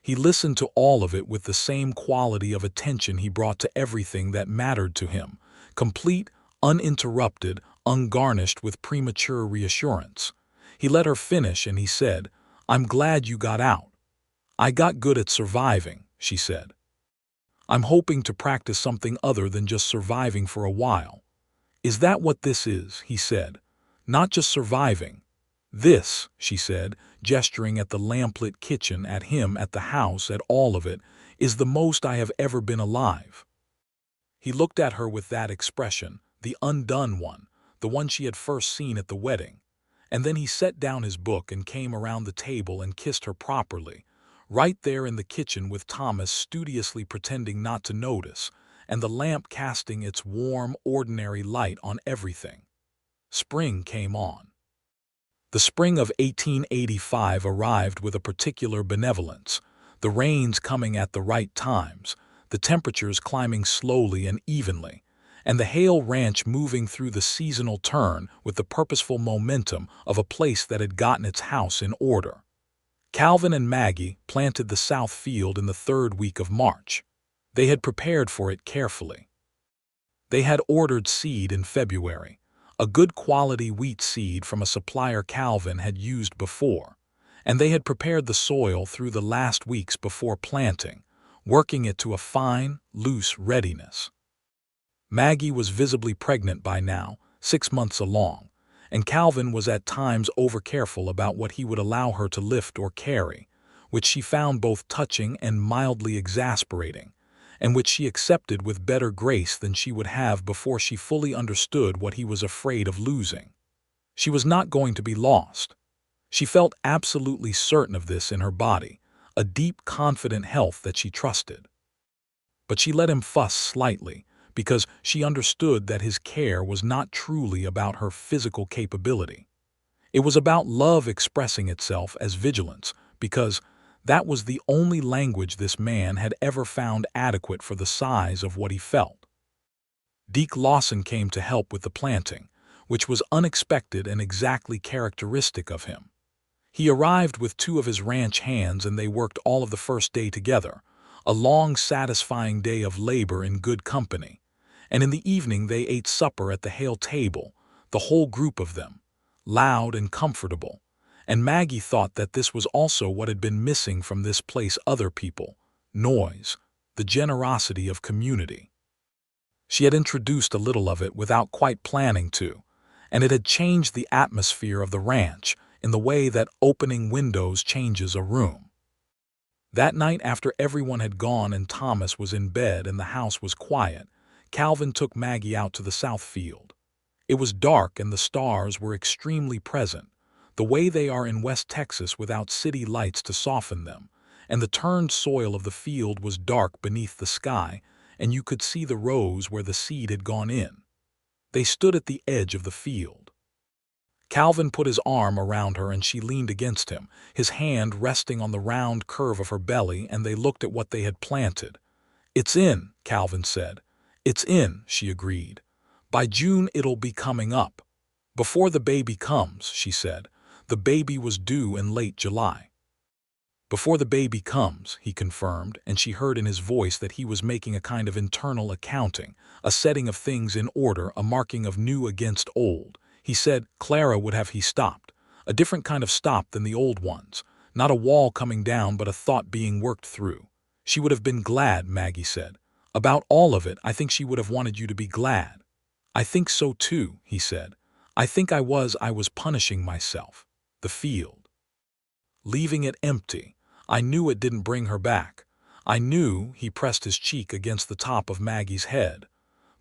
Speaker 1: He listened to all of it with the same quality of attention he brought to everything that mattered to him, complete, uninterrupted, ungarnished with premature reassurance. He let her finish and he said, "I'm glad you got out." "I got good at surviving," she said. "I'm hoping to practice something other than just surviving for a while." "Is that what this is?" he said. "Not just surviving." "This," she said, gesturing at the lamplit kitchen, at him, at the house, at all of it, "is the most I have ever been alive." He looked at her with that expression, the undone one, the one she had first seen at the wedding. And then he set down his book and came around the table and kissed her properly, right there in the kitchen with Thomas studiously pretending not to notice, and the lamp casting its warm, ordinary light on everything. Spring came on. The spring of 1885 arrived with a particular benevolence, the rains coming at the right times, the temperatures climbing slowly and evenly, and the Hale Ranch moving through the seasonal turn with the purposeful momentum of a place that had gotten its house in order. Calvin and Maggie planted the south field in the third week of March. They had prepared for it carefully. They had ordered seed in February, a good quality wheat seed from a supplier Calvin had used before, and they had prepared the soil through the last weeks before planting, working it to a fine, loose readiness. Maggie was visibly pregnant by now, 6 months along, and Calvin was at times overcareful about what he would allow her to lift or carry, which she found both touching and mildly exasperating, and which she accepted with better grace than she would have before she fully understood what he was afraid of losing. She was not going to be lost. She felt absolutely certain of this in her body, a deep, confident health that she trusted. But she let him fuss slightly, because she understood that his care was not truly about her physical capability. It was about love expressing itself as vigilance, because that was the only language this man had ever found adequate for the size of what he felt. Deke Lawson came to help with the planting, which was unexpected and exactly characteristic of him. He arrived with 2 of his ranch hands and they worked all of the first day together, a long, satisfying day of labor in good company. And in the evening they ate supper at the Hale table, the whole group of them, loud and comfortable. And Maggie thought that this was also what had been missing from this place: other people, noise, the generosity of community. She had introduced a little of it without quite planning to, and it had changed the atmosphere of the ranch in the way that opening windows changes a room. That night, after everyone had gone and Thomas was in bed and the house was quiet, Calvin took Maggie out to the south field. It was dark and the stars were extremely present, the way they are in West Texas without city lights to soften them, and the turned soil of the field was dark beneath the sky, and you could see the rows where the seed had gone in. They stood at the edge of the field. Calvin put his arm around her and she leaned against him, his hand resting on the round curve of her belly, and they looked at what they had planted. "It's in," Calvin said. "It's in," she agreed. "By June it'll be coming up." "Before the baby comes," she said. The baby was due in late July. "Before the baby comes," he confirmed, and she heard in his voice that he was making a kind of internal accounting, a setting of things in order, a marking of new against old. He said Clara would have he stopped, a different kind of stop than the old ones, not a wall coming down but a thought being worked through. She would have been glad, Maggie said. "About all of it, I think she would have wanted you to be glad." "I think so too," he said. "I think I was punishing myself. The field. Leaving it empty. I knew it didn't bring her back. I knew," he pressed his cheek against the top of Maggie's head,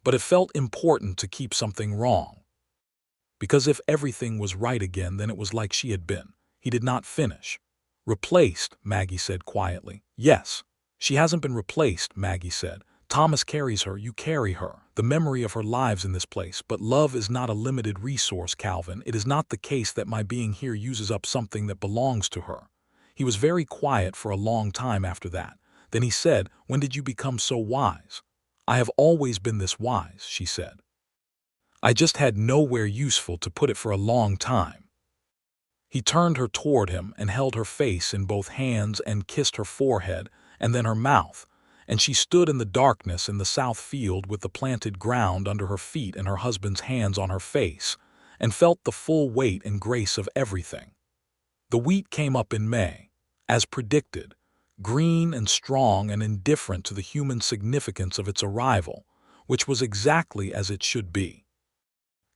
Speaker 1: "but it felt important to keep something wrong. Because if everything was right again, then it was like she had been." He did not finish. "Replaced," Maggie said quietly. "Yes. She hasn't been replaced," Maggie said. "Thomas carries her, you carry her, the memory of her lives in this place. But love is not a limited resource, Calvin. It is not the case that my being here uses up something that belongs to her." He was very quiet for a long time after that. Then he said, "When did you become so wise?" "I have always been this wise," she said. "I just had nowhere useful to put it for a long time." He turned her toward him and held her face in both hands and kissed her forehead and then her mouth, and she stood in the darkness in the south field with the planted ground under her feet and her husband's hands on her face, and felt the full weight and grace of everything. The wheat came up in May, as predicted, green and strong and indifferent to the human significance of its arrival, which was exactly as it should be.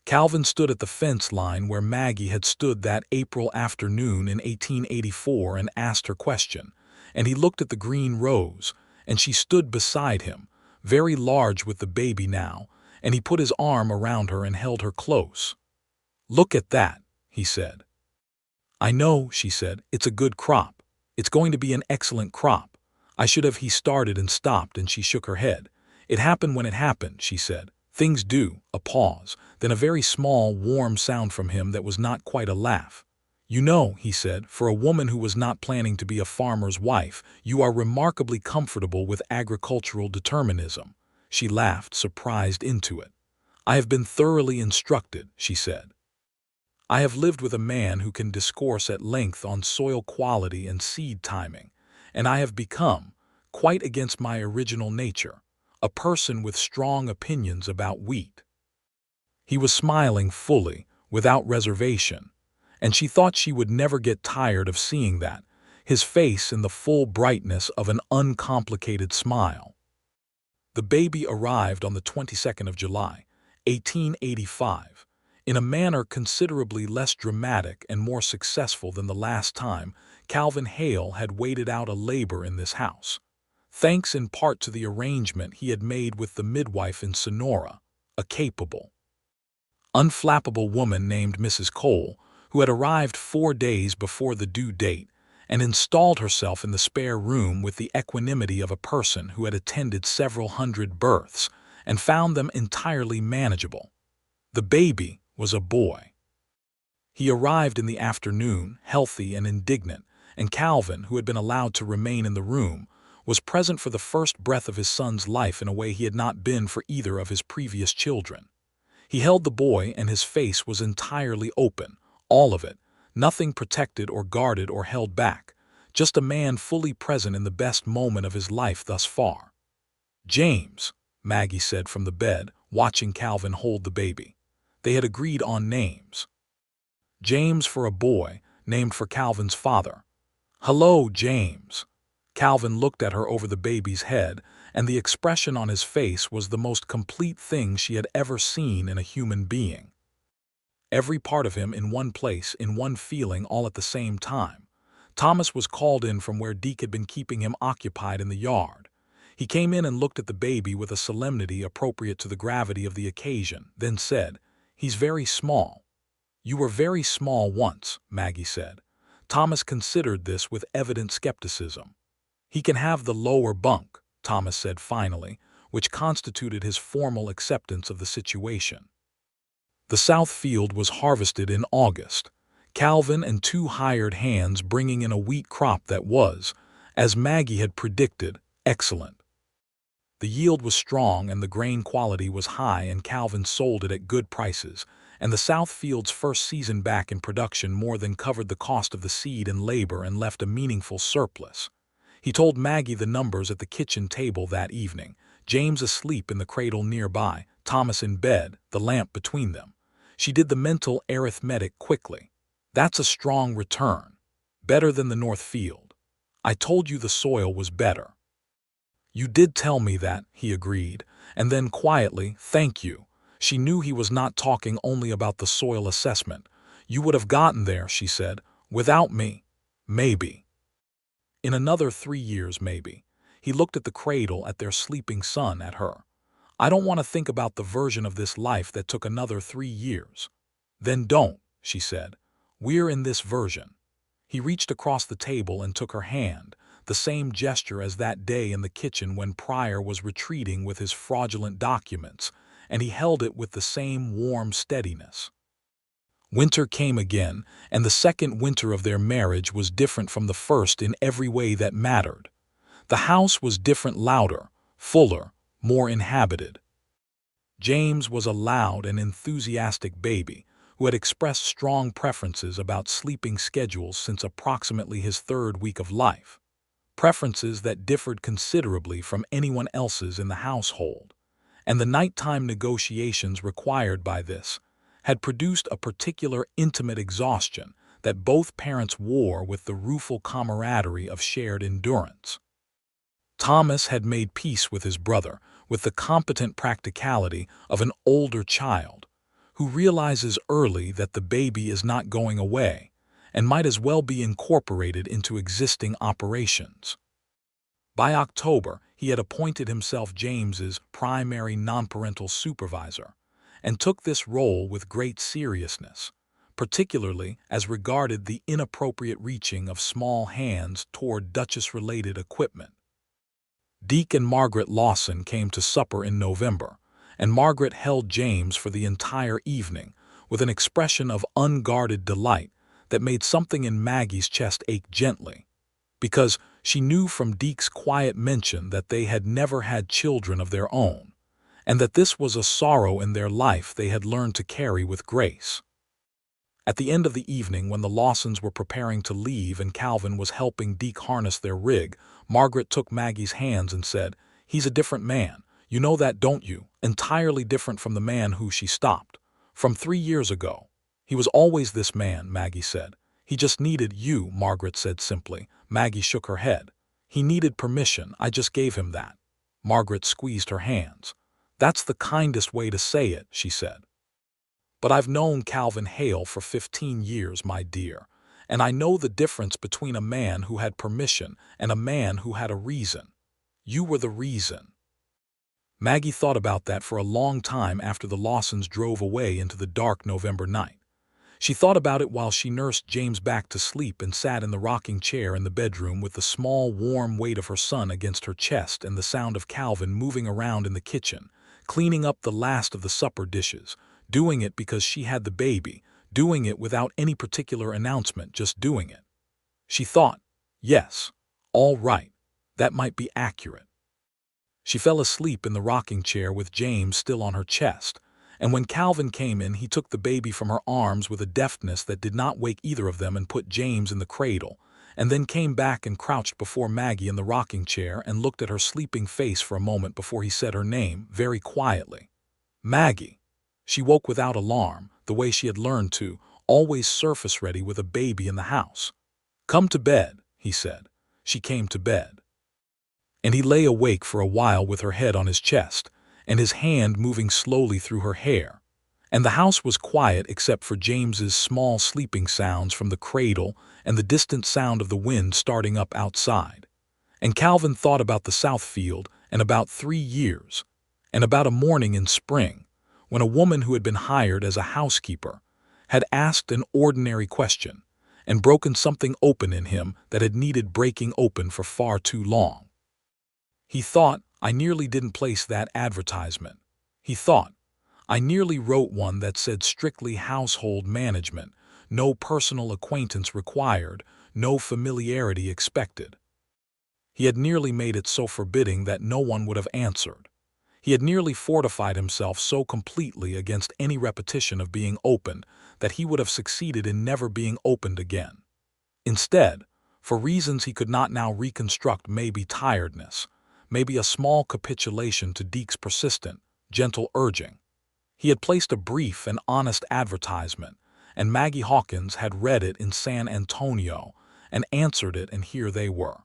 Speaker 1: Calvin stood at the fence line where Maggie had stood that April afternoon in 1884 and asked her question, and he looked at the green rose, and she stood beside him, very large with the baby now, and he put his arm around her and held her close. "Look at that," he said. "I know," she said. "It's a good crop. It's going to be an excellent crop. I should have." He started and stopped, and she shook her head. "It happened when it happened," she said. "Things do." A pause, then a very small, warm sound from him that was not quite a laugh. "You know," he said, "for a woman who was not planning to be a farmer's wife, you are remarkably comfortable with agricultural determinism." She laughed, surprised into it. "I have been thoroughly instructed," she said. "I have lived with a man who can discourse at length on soil quality and seed timing, and I have become, quite against my original nature, a person with strong opinions about wheat." He was smiling fully, without reservation, and she thought she would never get tired of seeing that, his face in the full brightness of an uncomplicated smile. The baby arrived on the 22nd of July, 1885, in a manner considerably less dramatic and more successful than the last time Calvin Hale had waited out a labor in this house, thanks in part to the arrangement he had made with the midwife in Sonora, a capable, unflappable woman named Mrs. Cole, who had arrived 4 days before the due date and installed herself in the spare room with the equanimity of a person who had attended several hundred births and found them entirely manageable. The baby was a boy. He arrived in the afternoon, healthy and indignant, and Calvin, who had been allowed to remain in the room, was present for the first breath of his son's life in a way he had not been for either of his previous children. He held the boy, and his face was entirely open, all of it, nothing protected or guarded or held back, just a man fully present in the best moment of his life thus far. "James," Maggie said from the bed, watching Calvin hold the baby. They had agreed on names. James for a boy, named for Calvin's father. "Hello, James." Calvin looked at her over the baby's head, and the expression on his face was the most complete thing she had ever seen in a human being. Every part of him in one place, in one feeling, all at the same time. Thomas was called in from where Deke had been keeping him occupied in the yard. He came in and looked at the baby with a solemnity appropriate to the gravity of the occasion, then said, "He's very small." "You were very small once," Maggie said. Thomas considered this with evident skepticism. "He can have the lower bunk," Thomas said finally, which constituted his formal acceptance of the situation. The south field was harvested in August, Calvin and 2 hired hands bringing in a wheat crop that was, as Maggie had predicted, excellent. The yield was strong and the grain quality was high, and Calvin sold it at good prices, and the south field's first season back in production more than covered the cost of the seed and labor and left a meaningful surplus. He told Maggie the numbers at the kitchen table that evening, James asleep in the cradle nearby, Thomas in bed, the lamp between them. She did the mental arithmetic quickly. "That's a strong return. Better than the north field. I told you the soil was better." "You did tell me that," he agreed, and then quietly, "Thank you." She knew he was not talking only about the soil assessment. "You would have gotten there," she said, "without me. Maybe. In another 3 years, maybe." He looked at the cradle, at their sleeping son, at her. "I don't want to think about the version of this life that took another 3 years." "Then don't," she said. "We're in this version." He reached across the table and took her hand, the same gesture as that day in the kitchen when Pryor was retreating with his fraudulent documents, and he held it with the same warm steadiness. Winter came again, and the second winter of their marriage was different from the first in every way that mattered. The house was different, louder, fuller, more inhabited. James was a loud and enthusiastic baby who had expressed strong preferences about sleeping schedules since approximately his 3rd week of life, preferences that differed considerably from anyone else's in the household, and the nighttime negotiations required by this had produced a particular intimate exhaustion that both parents wore with the rueful camaraderie of shared endurance. Thomas had made peace with his brother with the competent practicality of an older child who realizes early that the baby is not going away and might as well be incorporated into existing operations. By October, he had appointed himself James's primary non-parental supervisor, and took this role with great seriousness, particularly as regarded the inappropriate reaching of small hands toward Duchess-related equipment. Deke and Margaret Lawson came to supper in November, and Margaret held James for the entire evening with an expression of unguarded delight that made something in Maggie's chest ache gently, because she knew from Deke's quiet mention that they had never had children of their own, and that this was a sorrow in their life they had learned to carry with grace. At the end of the evening, when the Lawsons were preparing to leave and Calvin was helping Deke harness their rig, Margaret took Maggie's hands and said, "He's a different man. You know that, don't you? Entirely different from the man who," she stopped, "from 3 years ago." "He was always this man," Maggie said. "He just needed you," Margaret said simply. Maggie shook her head. "He needed permission. I just gave him that." Margaret squeezed her hands. "That's the kindest way to say it," she said. "But I've known Calvin Hale for 15 years, my dear, and I know the difference between a man who had permission and a man who had a reason. You were the reason." Maggie thought about that for a long time after the Lawsons drove away into the dark November night. She thought about it while she nursed James back to sleep and sat in the rocking chair in the bedroom with the small, warm weight of her son against her chest and the sound of Calvin moving around in the kitchen, cleaning up the last of the supper dishes, doing it because she had the baby, doing it without any particular announcement, just doing it. She thought, yes, all right, that might be accurate. She fell asleep in the rocking chair with James still on her chest, and when Calvin came in, he took the baby from her arms with a deftness that did not wake either of them and put James in the cradle, and then came back and crouched before Maggie in the rocking chair and looked at her sleeping face for a moment before he said her name very quietly. "Maggie." She woke without alarm, the way she had learned to, always surface-ready with a baby in the house. "Come to bed," he said. She came to bed. And he lay awake for a while with her head on his chest, and his hand moving slowly through her hair. And the house was quiet except for James's small sleeping sounds from the cradle and the distant sound of the wind starting up outside. And Calvin thought about the South Field and about 3 years, and about a morning in spring, when a woman who had been hired as a housekeeper had asked an ordinary question and broken something open in him that had needed breaking open for far too long. He thought, "I nearly didn't place that advertisement." He thought, "I nearly wrote one that said strictly household management, no personal acquaintance required, no familiarity expected." He had nearly made it so forbidding that no one would have answered. He had nearly fortified himself so completely against any repetition of being opened that he would have succeeded in never being opened again. Instead, for reasons he could not now reconstruct, maybe tiredness, maybe a small capitulation to Deke's persistent, gentle urging, he had placed a brief and honest advertisement, and Maggie Hawkins had read it in San Antonio and answered it, and here they were.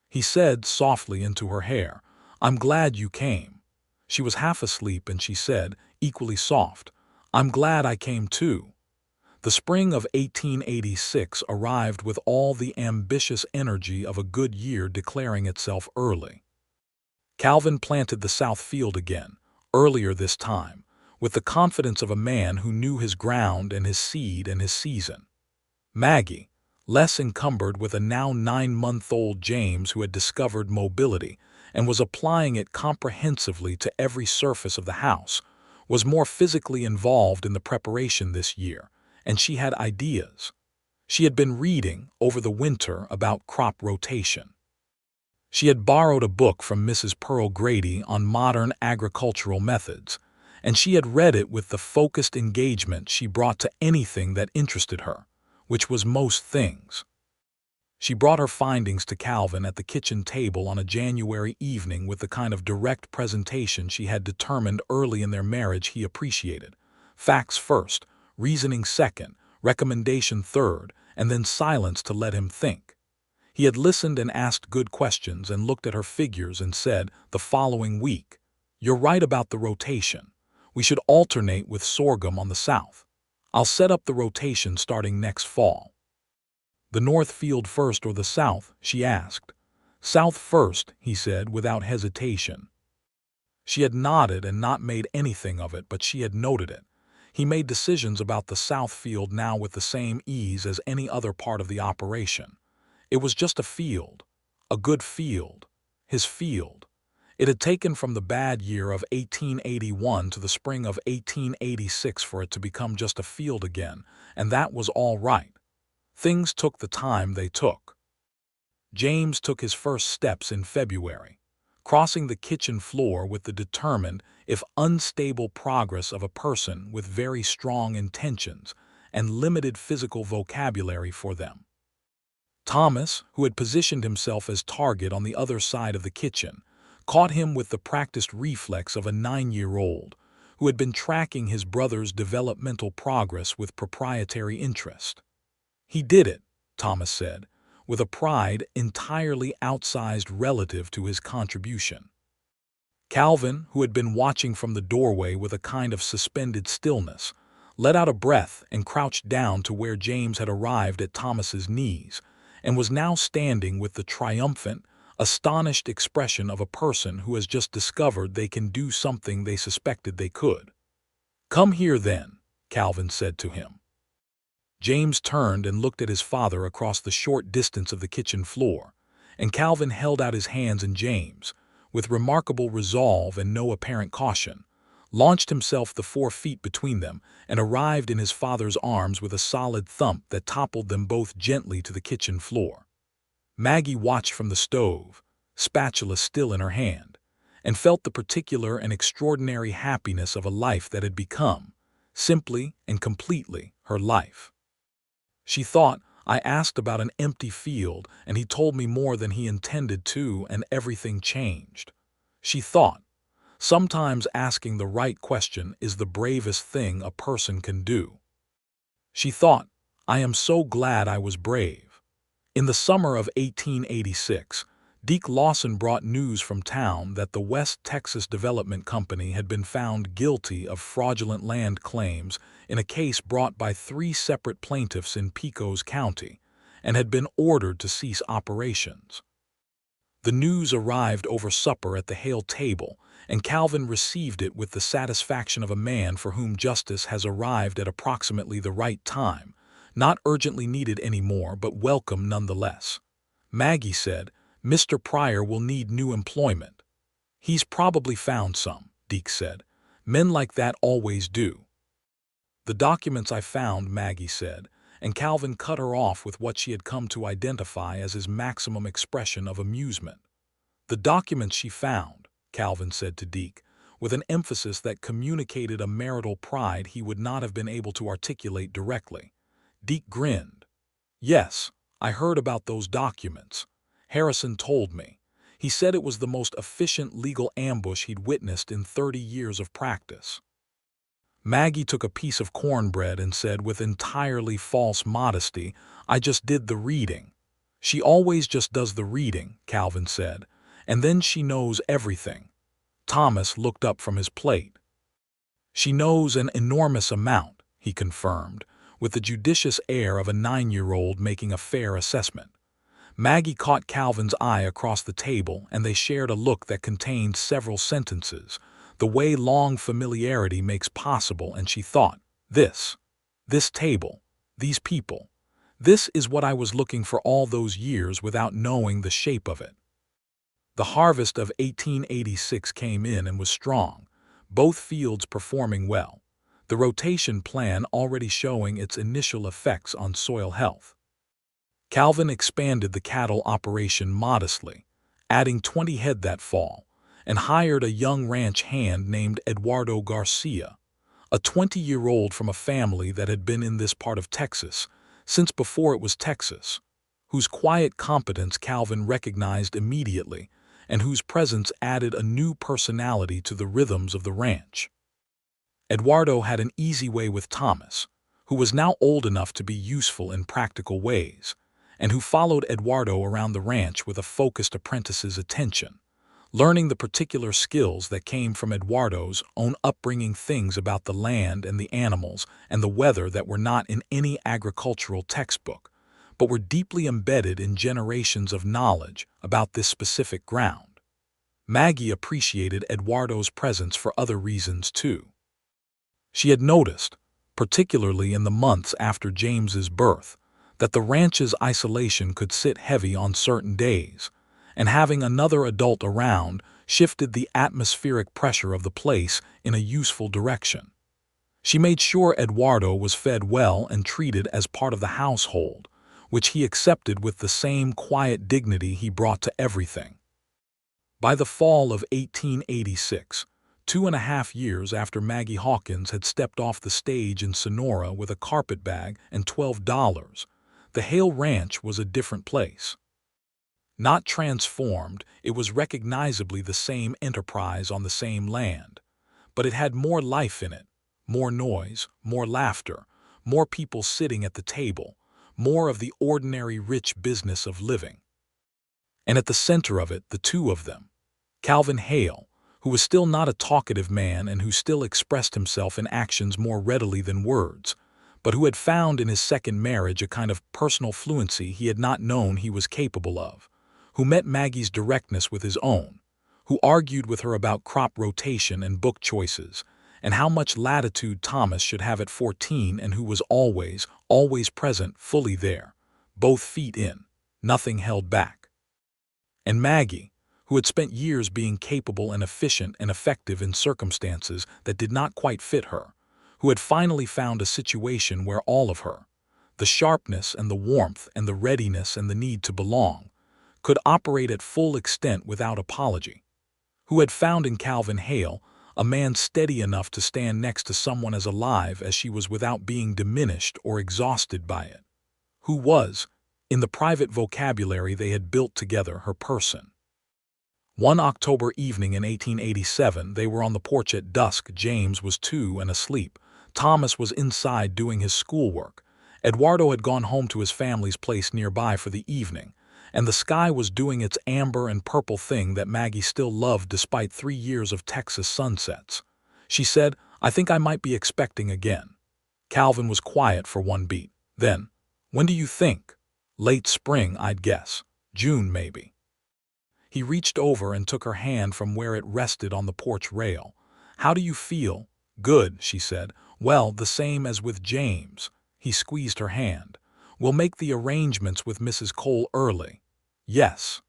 Speaker 1: He said softly into her hair, "I'm glad you came." She was half asleep, and she said, equally soft, "I'm glad I came too." The spring of 1886 arrived with all the ambitious energy of a good year declaring itself early. Calvin planted the South Field again, earlier this time, with the confidence of a man who knew his ground and his seed and his season. Maggie, less encumbered with a now 9-month-old James who had discovered mobility and was applying it comprehensively to every surface of the house, was more physically involved in the preparation this year, and she had ideas. She had been reading over the winter about crop rotation. She had borrowed a book from Mrs. Pearl Grady on modern agricultural methods, and she had read it with the focused engagement she brought to anything that interested her, which was most things. She brought her findings to Calvin at the kitchen table on a January evening with the kind of direct presentation she had determined early in their marriage he appreciated. Facts first, reasoning second, recommendation third, and then silence to let him think. He had listened and asked good questions and looked at her figures and said, the following week, "You're right about the rotation. We should alternate with sorghum on the south. I'll set up the rotation starting next fall." "The north field first or the south?" she asked. "South first," he said without hesitation. She had nodded and not made anything of it, but she had noted it. He made decisions about the South field now with the same ease as any other part of the operation. It was just a field, a good field, his field. It had taken from the bad year of 1881 to the spring of 1886 for it to become just a field again, and that was all right. Things took the time they took. James took his first steps in February, crossing the kitchen floor with the determined, if unstable progress of a person with very strong intentions and limited physical vocabulary for them. Thomas, who had positioned himself as target on the other side of the kitchen, caught him with the practiced reflex of a 9-year-old who had been tracking his brother's developmental progress with proprietary interest. "He did it," Thomas said, with a pride entirely outsized relative to his contribution. Calvin, who had been watching from the doorway with a kind of suspended stillness, let out a breath and crouched down to where James had arrived at Thomas's knees, and was now standing with the triumphant, astonished expression of a person who has just discovered they can do something they suspected they could. "Come here then," Calvin said to him. James turned and looked at his father across the short distance of the kitchen floor, and Calvin held out his hands, and James, with remarkable resolve and no apparent caution, launched himself the 4 feet between them and arrived in his father's arms with a solid thump that toppled them both gently to the kitchen floor. Maggie watched from the stove, spatula still in her hand, and felt the particular and extraordinary happiness of a life that had become, simply and completely, her life. She thought, "I asked about an empty field, and he told me more than he intended to, and everything changed." She thought, "Sometimes asking the right question is the bravest thing a person can do." She thought, "I am so glad I was brave." In the summer of 1886, Deke Lawson brought news from town that the West Texas Development Company had been found guilty of fraudulent land claims in a case brought by 3 separate plaintiffs in Pecos County, and had been ordered to cease operations. The news arrived over supper at the Hale table, and Calvin received it with the satisfaction of a man for whom justice has arrived at approximately the right time, not urgently needed anymore, but welcome nonetheless. Maggie said, "Mr. Pryor will need new employment." "He's probably found some," Deke said. "Men like that always do." "The documents I found," Maggie said, and Calvin cut her off with what she had come to identify as his maximum expression of amusement. "The documents she found," Calvin said to Deke, with an emphasis that communicated a marital pride he would not have been able to articulate directly. Deke grinned. "Yes, I heard about those documents. Harrison told me. He said it was the most efficient legal ambush he'd witnessed in 30 years of practice." Maggie took a piece of cornbread and said with entirely false modesty, "I just did the reading." "She always just does the reading," Calvin said, "and then she knows everything." Thomas looked up from his plate. "She knows an enormous amount," he confirmed, with the judicious air of a 9-year-old making a fair assessment. Maggie caught Calvin's eye across the table, and they shared a look that contained several sentences, the way long familiarity makes possible, and she thought, this table, these people, this is what I was looking for all those years without knowing the shape of it. The harvest of 1886 came in and was strong, both fields performing well, the rotation plan already showing its initial effects on soil health. Calvin expanded the cattle operation modestly, adding 20 head that fall, and hired a young ranch hand named Eduardo Garcia, a 20-year-old from a family that had been in this part of Texas since before it was Texas, whose quiet competence Calvin recognized immediately and whose presence added a new personality to the rhythms of the ranch. Eduardo had an easy way with Thomas, who was now old enough to be useful in practical ways, and who followed Eduardo around the ranch with a focused apprentice's attention, learning the particular skills that came from Eduardo's own upbringing, things about the land and the animals and the weather that were not in any agricultural textbook, but were deeply embedded in generations of knowledge about this specific ground. Maggie appreciated Eduardo's presence for other reasons too. She had noticed, particularly in the months after James's birth, that the ranch's isolation could sit heavy on certain days, and having another adult around shifted the atmospheric pressure of the place in a useful direction. She made sure Eduardo was fed well and treated as part of the household, which he accepted with the same quiet dignity he brought to everything. By the fall of 1886, 2.5 years after Maggie Hawkins had stepped off the stage in Sonora with a carpetbag and $12, the Hale Ranch was a different place. Not transformed, it was recognizably the same enterprise on the same land, but it had more life in it, more noise, more laughter, more people sitting at the table, more of the ordinary rich business of living. And at the center of it, the two of them, Calvin Hale, who was still not a talkative man and who still expressed himself in actions more readily than words, but who had found in his second marriage a kind of personal fluency he had not known he was capable of, who met Maggie's directness with his own, who argued with her about crop rotation and book choices, and how much latitude Thomas should have at 14, and who was always, always present, fully there, both feet in, nothing held back. And Maggie, who had spent years being capable and efficient and effective in circumstances that did not quite fit her, who had finally found a situation where all of her, the sharpness and the warmth and the readiness and the need to belong, could operate at full extent without apology, who had found in Calvin Hale a man steady enough to stand next to someone as alive as she was without being diminished or exhausted by it, who was, in the private vocabulary they had built together, her person. One October evening in 1887, they were on the porch at dusk. James was 2 and asleep. Thomas was inside doing his schoolwork. Eduardo had gone home to his family's place nearby for the evening, and the sky was doing its amber and purple thing that Maggie still loved despite 3 years of Texas sunsets. She said, "I think I might be expecting again." Calvin was quiet for one beat. Then, "When do you think?" "Late spring, I'd guess. June, maybe." He reached over and took her hand from where it rested on the porch rail. "How do you feel?" "Good," she said. "Well, the same as with James." He squeezed her hand. "We'll make the arrangements with Mrs. Cole early." "Yes."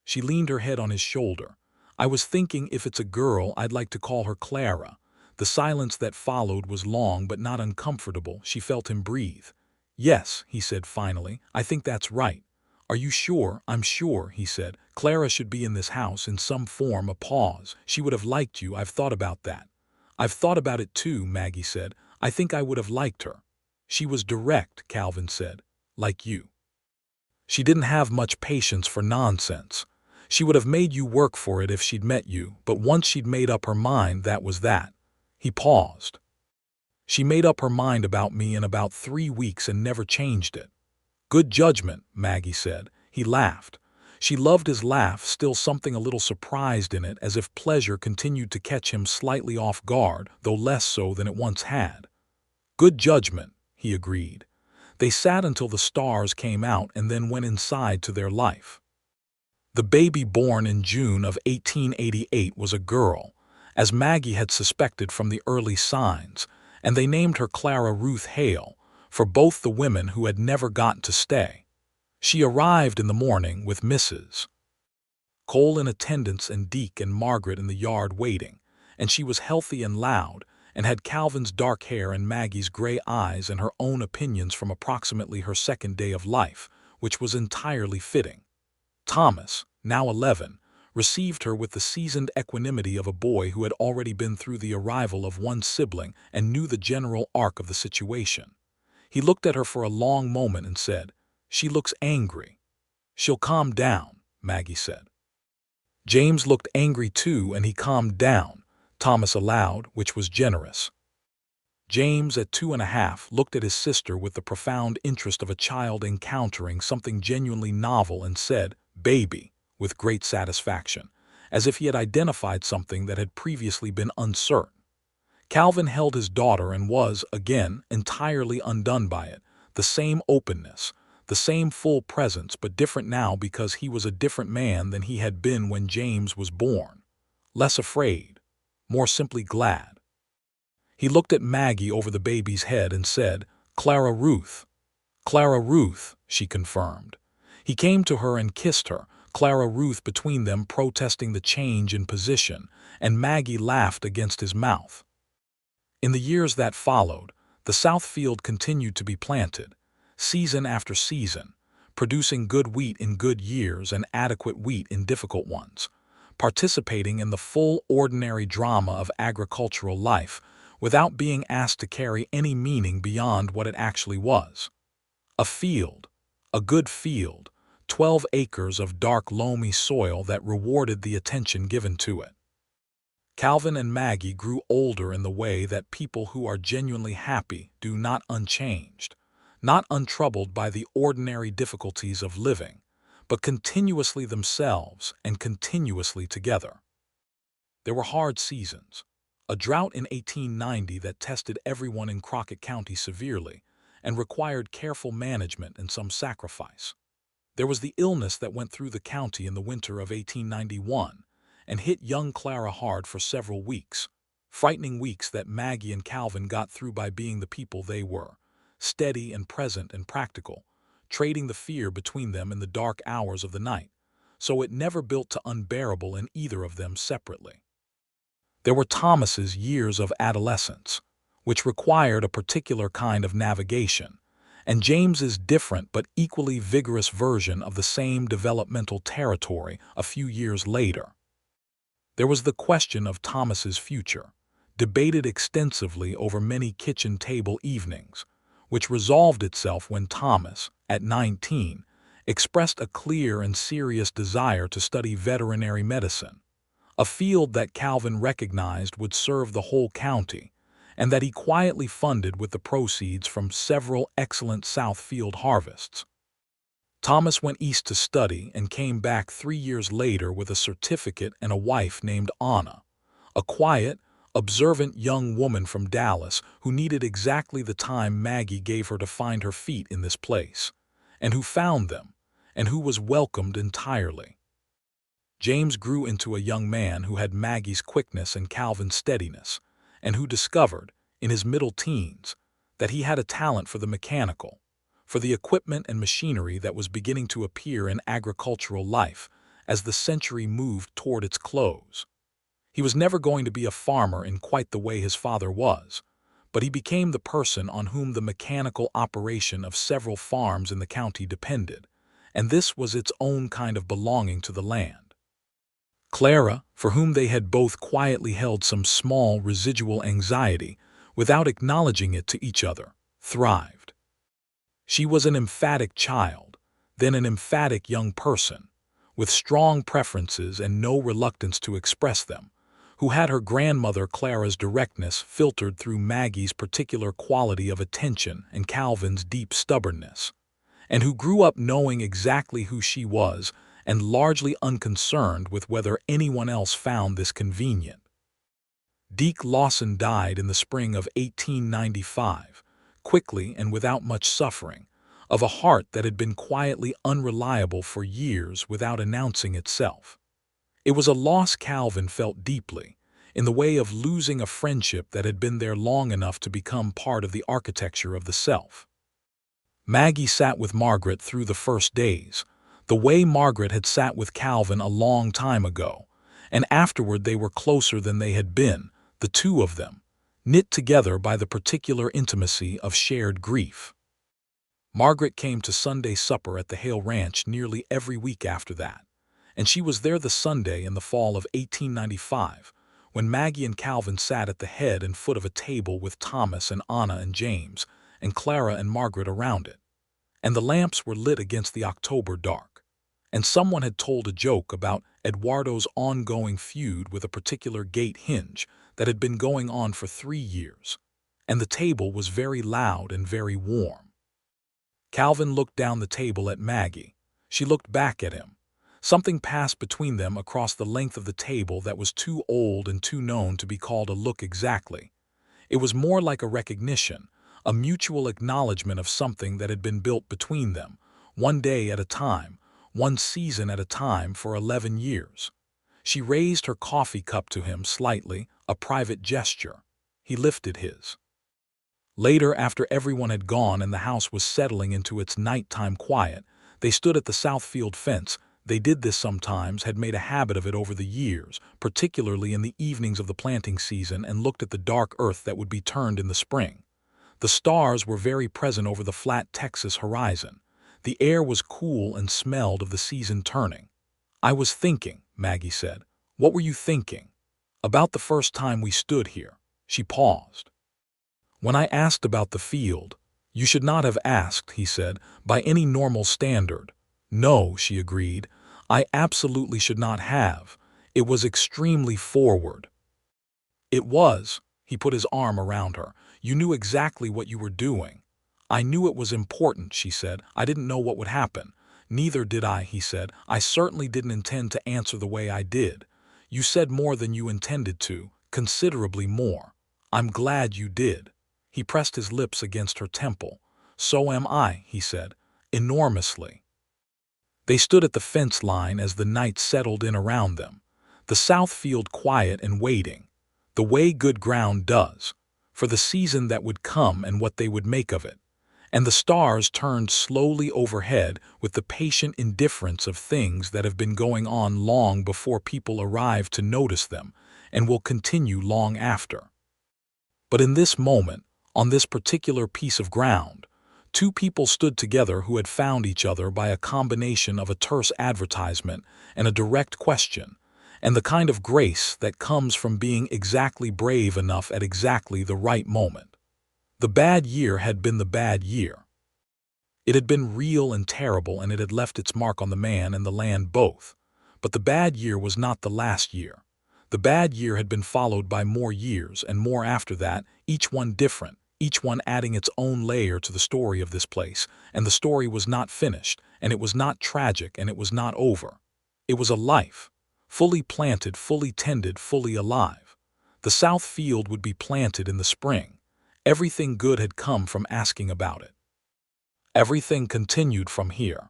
Speaker 1: She leaned her head on his shoulder. "I was thinking if it's a girl, I'd like to call her Clara." The silence that followed was long but not uncomfortable. She felt him breathe. "Yes," he said finally, "I think that's right." "Are you sure?" "I'm sure," he said. "Clara should be in this house in some form." A pause. "She would have liked you. I've thought about that." "I've thought about it too," Maggie said. "I think I would have liked her." "She was direct," Calvin said. "Like you. She didn't have much patience for nonsense. She would have made you work for it if she'd met you, but once she'd made up her mind, that was that." He paused. "She made up her mind about me in about 3 weeks and never changed it." "Good judgment," Maggie said. He laughed. She loved his laugh, still something a little surprised in it, as if pleasure continued to catch him slightly off guard, though less so than it once had. "Good judgment," he agreed. They sat until the stars came out and then went inside to their life. The baby born in June of 1888 was a girl, as Maggie had suspected from the early signs, and they named her Clara Ruth Hale, for both the women who had never gotten to stay. She arrived in the morning with Mrs. Cole in attendance and Deke and Margaret in the yard waiting, and she was healthy and loud, and had Calvin's dark hair and Maggie's gray eyes and her own opinions from approximately her second day of life, which was entirely fitting. Thomas, now 11, received her with the seasoned equanimity of a boy who had already been through the arrival of one sibling and knew the general arc of the situation. He looked at her for a long moment and said, "She looks angry." "She'll calm down," Maggie said. James looked angry too, and he calmed down, Thomas allowed, which was generous. James, at 2.5, looked at his sister with the profound interest of a child encountering something genuinely novel and said, "Baby," with great satisfaction, as if he had identified something that had previously been uncertain. Calvin held his daughter and was, again, entirely undone by it, the same openness, the the same full presence but different now because he was a different man than he had been when James was born. Less afraid, more simply glad. He looked at Maggie over the baby's head and said, "Clara Ruth." "Clara Ruth," she confirmed. He came to her and kissed her, Clara Ruth between them protesting the change in position, and Maggie laughed against his mouth. In the years that followed, the South Field continued to be planted, season after season, producing good wheat in good years and adequate wheat in difficult ones, participating in the full ordinary drama of agricultural life without being asked to carry any meaning beyond what it actually was. A field, a good field, 12 acres of dark loamy soil that rewarded the attention given to it. Calvin and Maggie grew older in the way that people who are genuinely happy do, not unchanged, not untroubled by the ordinary difficulties of living, but continuously themselves and continuously together. There were hard seasons. A drought in 1890 that tested everyone in Crockett County severely and required careful management and some sacrifice. There was the illness that went through the county in the winter of 1891 and hit young Clara hard for several weeks, frightening weeks that Maggie and Calvin got through by being the people they were, steady and present and practical, trading the fear between them in the dark hours of the night, so it never built to unbearable in either of them separately. There were Thomas's years of adolescence, which required a particular kind of navigation, and James's different but equally vigorous version of the same developmental territory a few years later. There was the question of Thomas's future, debated extensively over many kitchen table evenings, which resolved itself when Thomas, at 19, expressed a clear and serious desire to study veterinary medicine, a field that Calvin recognized would serve the whole county, and that he quietly funded with the proceeds from several excellent South Field harvests. Thomas went east to study and came back 3 years later with a certificate and a wife named Anna, a quiet, observant young woman from Dallas who needed exactly the time Maggie gave her to find her feet in this place, and who found them, and who was welcomed entirely. James grew into a young man who had Maggie's quickness and Calvin's steadiness, and who discovered, in his middle teens, that he had a talent for the mechanical, for the equipment and machinery that was beginning to appear in agricultural life as the century moved toward its close. He was never going to be a farmer in quite the way his father was, but he became the person on whom the mechanical operation of several farms in the county depended, and this was its own kind of belonging to the land. Clara, for whom they had both quietly held some small residual anxiety without acknowledging it to each other, thrived. She was an emphatic child, then an emphatic young person, with strong preferences and no reluctance to express them, who had her grandmother Clara's directness filtered through Maggie's particular quality of attention and Calvin's deep stubbornness, and who grew up knowing exactly who she was and largely unconcerned with whether anyone else found this convenient. Deke Lawson died in the spring of 1895, quickly and without much suffering, of a heart that had been quietly unreliable for years without announcing itself. It was a loss Calvin felt deeply, in the way of losing a friendship that had been there long enough to become part of the architecture of the self. Maggie sat with Margaret through the first days, the way Margaret had sat with Calvin a long time ago, and afterward they were closer than they had been, the two of them, knit together by the particular intimacy of shared grief. Margaret came to Sunday supper at the Hale Ranch nearly every week after that, and she was there the Sunday in the fall of 1895, when Maggie and Calvin sat at the head and foot of a table with Thomas and Anna and James, and Clara and Margaret around it, and the lamps were lit against the October dark. And someone had told a joke about Eduardo's ongoing feud with a particular gate hinge that had been going on for 3 years, and the table was very loud and very warm. Calvin looked down the table at Maggie. She looked back at him. Something passed between them across the length of the table that was too old and too known to be called a look exactly. It was more like a recognition, a mutual acknowledgement of something that had been built between them, one day at a time, one season at a time for 11 years. She raised her coffee cup to him slightly, a private gesture. He lifted his. Later, after everyone had gone and the house was settling into its nighttime quiet, they stood at the south field fence. They did this sometimes, had made a habit of it over the years, particularly in the evenings of the planting season, and looked at the dark earth that would be turned in the spring. The stars were very present over the flat Texas horizon. The air was cool and smelled of the season turning. "I was thinking," Maggie said. "What were you thinking?" "About the first time we stood here." She paused. "When I asked about the field." "You should not have asked," he said, "by any normal standard." "No," she agreed. "I absolutely should not have. It was extremely forward." "It was." He put his arm around her. "You knew exactly what you were doing." "I knew it was important," she said. "I didn't know what would happen." "Neither did I," he said. "I certainly didn't intend to answer the way I did." "You said more than you intended to, considerably more." "I'm glad you did." He pressed his lips against her temple. "So am I," he said. "Enormously." They stood at the fence line as the night settled in around them. The south field quiet and waiting, the way good ground does, for the season that would come and what they would make of it. And the stars turned slowly overhead with the patient indifference of things that have been going on long before people arrive to notice them, and will continue long after. But in this moment, on this particular piece of ground, two people stood together who had found each other by a combination of a terse advertisement and a direct question, and the kind of grace that comes from being exactly brave enough at exactly the right moment. The bad year had been the bad year. It had been real and terrible, and it had left its mark on the man and the land both. But the bad year was not the last year. The bad year had been followed by more years and more after that, each one different, each one adding its own layer to the story of this place, and the story was not finished, and it was not tragic, and it was not over. It was a life, fully planted, fully tended, fully alive. The south field would be planted in the spring. Everything good had come from asking about it. Everything continued from here.